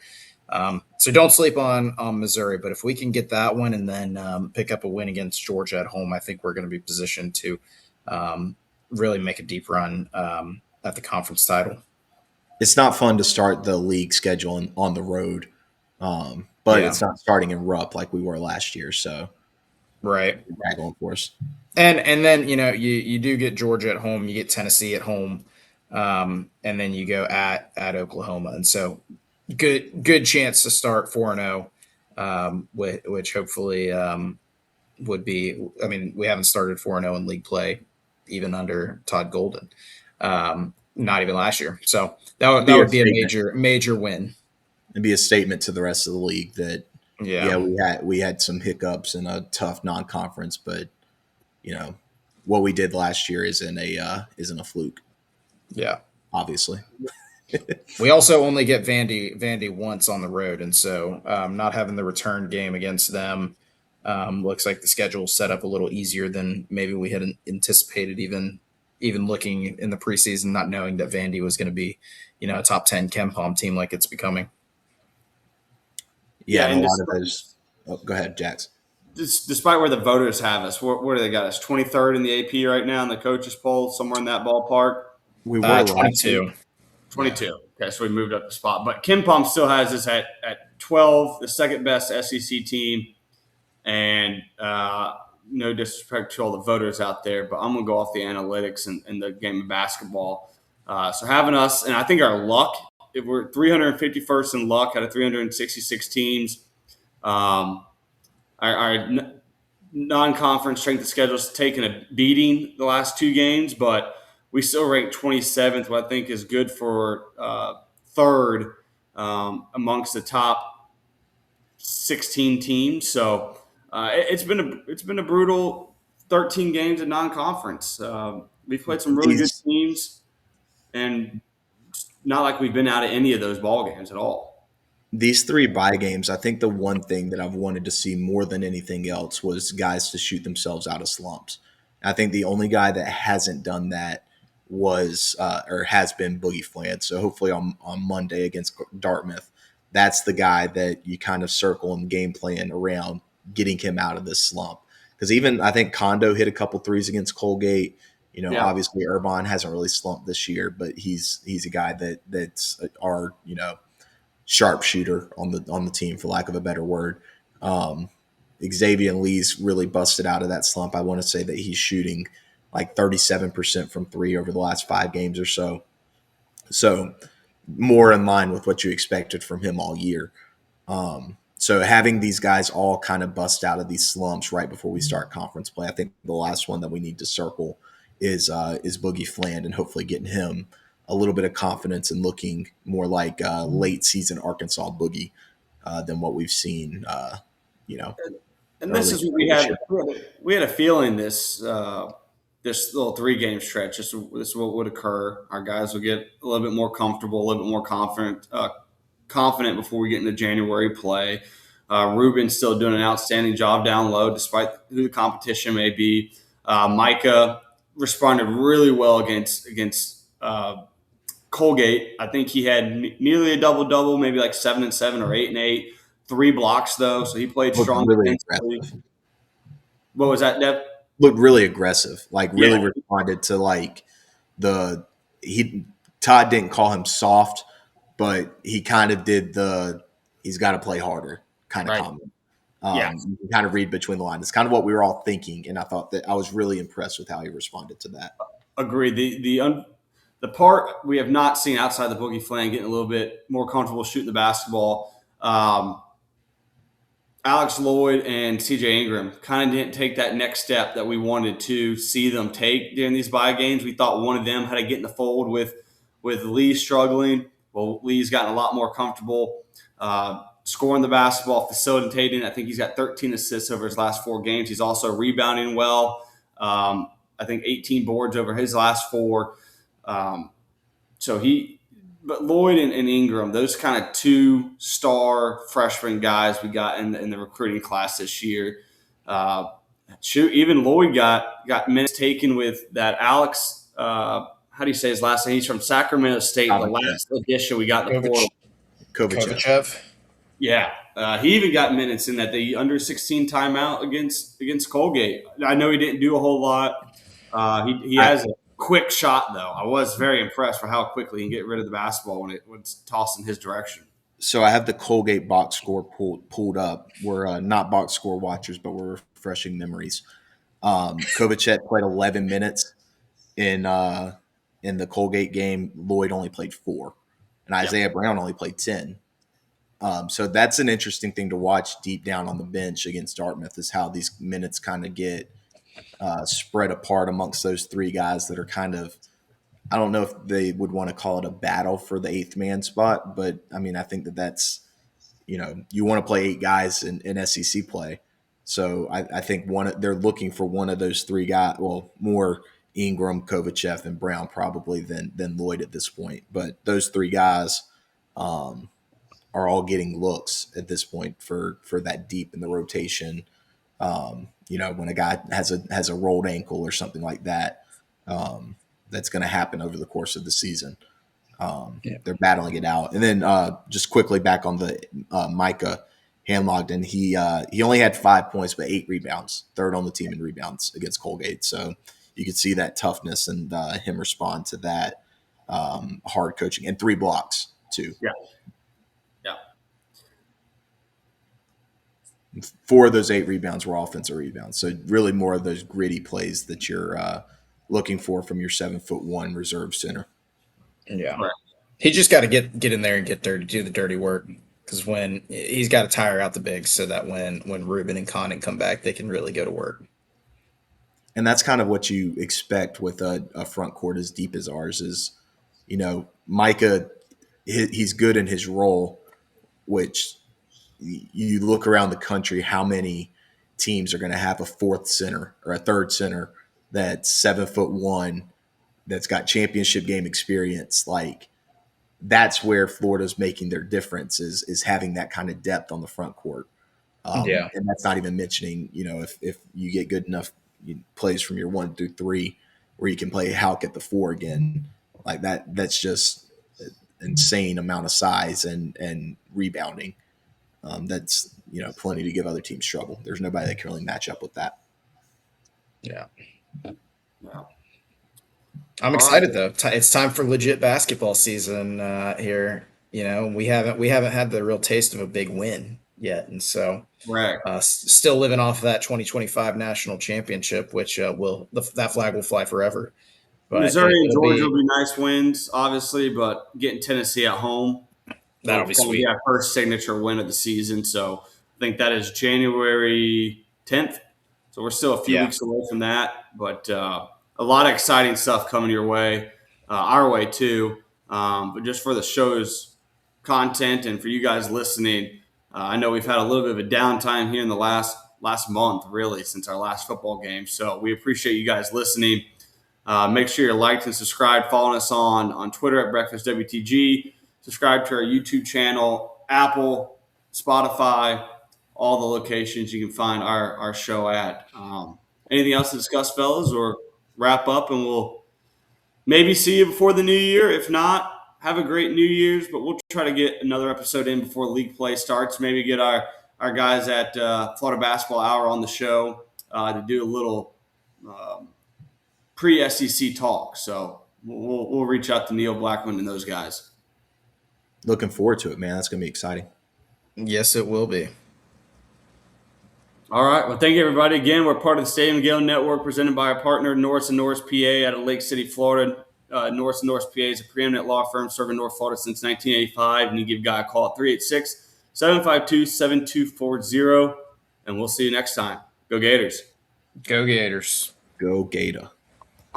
So don't sleep on Missouri. But if we can get that one and then pick up a win against Georgia at home, I think we're going to be positioned to really make a deep run at the conference title. It's not fun to start the league schedule on the road, but it's not starting in Rupp like we were last year. So right, going for us. And then you do get Georgia at home, you get Tennessee at home, and then you go at Oklahoma, and so good chance to start 4-0, which hopefully would be. I mean, we haven't started 4-0 in league play even under Todd Golden, not even last year. So that would be a major win. It'd be a statement to the rest of the league that we had some hiccups in a tough non-conference, but what we did last year isn't a fluke. Yeah, obviously. We also only get Vandy once on the road, and so not having the return game against them looks like the schedule is set up a little easier than maybe we had anticipated. Even looking in the preseason, not knowing that Vandy was going to be, a top 10 KenPom team like it's becoming. Yeah, and a lot of those. Oh, go ahead, Jax. Despite where the voters have us, where do they got us? 23rd in the AP right now in the coaches poll, somewhere in that ballpark. We were 22. 22. Yeah. Okay, so we moved up the spot. But KenPom still has us at 12, the second best SEC team. And no disrespect to all the voters out there, but I'm going to go off the analytics and the game of basketball. So having us, and I think our luck, if we're 351st in luck out of 366 teams. Our non-conference strength of schedule has taken a beating the last 2 games, but we still rank 27th, what I think is good for third amongst the top 16 teams. So it's been a brutal 13 games in non-conference. We've played some really good teams, and not like we've been out of any of those ball games at all. These 3 bye games, I think the one thing that I've wanted to see more than anything else was guys to shoot themselves out of slumps. I think the only guy that hasn't done that has been Boogie Fland. So hopefully on Monday against Dartmouth that's the guy that you kind of circle and game plan around getting him out of this slump. Because even I think Kondo hit a couple threes against Colgate. Yeah. Obviously Urban hasn't really slumped this year, but he's a guy that's our sharpshooter on the team, for lack of a better word. Xavier Lee's really busted out of that slump. I want to say that he's shooting like 37% from three over the last 5 games or so. So more in line with what you expected from him all year. So having these guys all kind of bust out of these slumps right before we start conference play, I think the last one that we need to circle is Boogie Fland, and hopefully getting him a little bit of confidence and looking more like late season Arkansas Boogie than what we've seen. And this is what we had. We had a feeling this this little 3-game stretch. This is what would occur. Our guys will get a little bit more comfortable, a little bit more confident before we get into January play. Ruben's still doing an outstanding job down low, despite who the competition may be. Micah responded really well against Colgate. I think he had nearly a double-double, maybe like 7 and 7 or 8 and 8. 3 blocks though, so he played strong defensively. What was that, Dev? Looked really aggressive, really responded to Todd didn't call him soft, but he kind of did he's got to play harder kind of comment. You can kind of read between the lines. It's kind of what we were all thinking, and I thought that I was really impressed with how he responded to that. Agreed. The part we have not seen outside the Boogie Flan getting a little bit more comfortable shooting the basketball. Alex Lloyd and CJ Ingram kind of didn't take that next step that we wanted to see them take during these bye games. We thought one of them had to get in the fold with Lee struggling. Well, Lee's gotten a lot more comfortable scoring the basketball, facilitating. I think he's got 13 assists over his last 4 games. He's also rebounding well. I think 18 boards over his last 4. But Lloyd and Ingram, those kind of 2-star freshman guys we got in the recruiting class this year. Even Lloyd got minutes taken with that Alex. How do you say his last name? He's from Sacramento State. The last edition we got in the portal. Kovachev. Yeah, he even got minutes in the under 16 timeout against Colgate. I know he didn't do a whole lot. He has a quick shot, though. I was very impressed for how quickly he can get rid of the basketball when it's tossed in his direction. So I have the Colgate box score pulled up. We're not box score watchers, but we're refreshing memories. Kovachev played 11 minutes in the Colgate game. Lloyd only played 4, and Isaiah Brown only played 10. So that's an interesting thing to watch deep down on the bench against Dartmouth, is how these minutes kind of get spread apart amongst those 3 guys that are kind of, I don't know if they would want to call it a battle for the 8th man spot, but I mean, I think that's, you want to play 8 guys in SEC play. So I think they're looking for one of those 3 guys, well, more Ingram, Kovachev, and Brown probably than Lloyd at this point. But those 3 guys are all getting looks at this point for that deep in the rotation. When a guy has a rolled ankle or something like that, that's going to happen over the course of the season. They're battling it out. And then just quickly back on the Micah Hanlogden, he only had 5 points but 8 rebounds, 3rd on the team in rebounds against Colgate. So you could see that toughness and him respond to that hard coaching, and 3 blocks too. Yeah. 4 of those 8 rebounds were offensive rebounds. So really more of those gritty plays that you're looking for from your 7'1" reserve center. Yeah. Right. He just got to get in there and get dirty, do the dirty work. Because when he's got to tire out the bigs so that when Ruben and Condon come back, they can really go to work. And that's kind of what you expect with a front court as deep as ours is, Micah, he's good in his role, which you look around the country, how many teams are going to have a 4th center or a 3rd center that's 7'1", that's got championship game experience. Like, that's where Florida's making their difference is having that kind of depth on the front court. And that's not even mentioning, if you get good enough plays from your 1 through 3 where you can play Houck at the 4 again, like that's just insane amount of size and rebounding. That's plenty to give other teams trouble. There's nobody that can really match up with that. Yeah. Yeah. I'm All excited right. though. It's time for legit basketball season here. We haven't had the real taste of a big win yet, and so Correct. still living off that 2025 national championship, which that flag will fly forever. But Missouri and it'll Georgia be will be nice wins, obviously, but getting Tennessee at home that'll will be kind of be sweet. our first signature win of the season. So I think that is January 10th. So we're still a few Yeah. weeks away from that, but a lot of exciting stuff coming your way, our way too. But just for the show's content and for you guys listening, I know we've had a little bit of a downtime here in the last month, really, since our last football game. So we appreciate you guys listening. Make sure you're liked and subscribed. Following us on Twitter at Breakfast WTG. Subscribe to our YouTube channel, Apple, Spotify, all the locations you can find our show at. Anything else to discuss, fellas, or wrap up and we'll maybe see you before the new year? If not, have a great New Year's, but we'll try to get another episode in before league play starts. Maybe get our guys at Florida Basketball Hour on the show to do a little pre-SEC talk. So we'll reach out to Neil Blackman and those guys. Looking forward to it, man. That's going to be exciting. Yes, it will be. All right. Well, thank you, everybody. Again, we're part of the Stadium and Gale Network presented by our partner, Norris Norris, PA, out of Lake City, Florida. Norris Norris, PA is a preeminent law firm serving North Florida since 1985. And you give a guy a call at 386-752-7240. And we'll see you next time. Go Gators. Go Gators. Go Gator.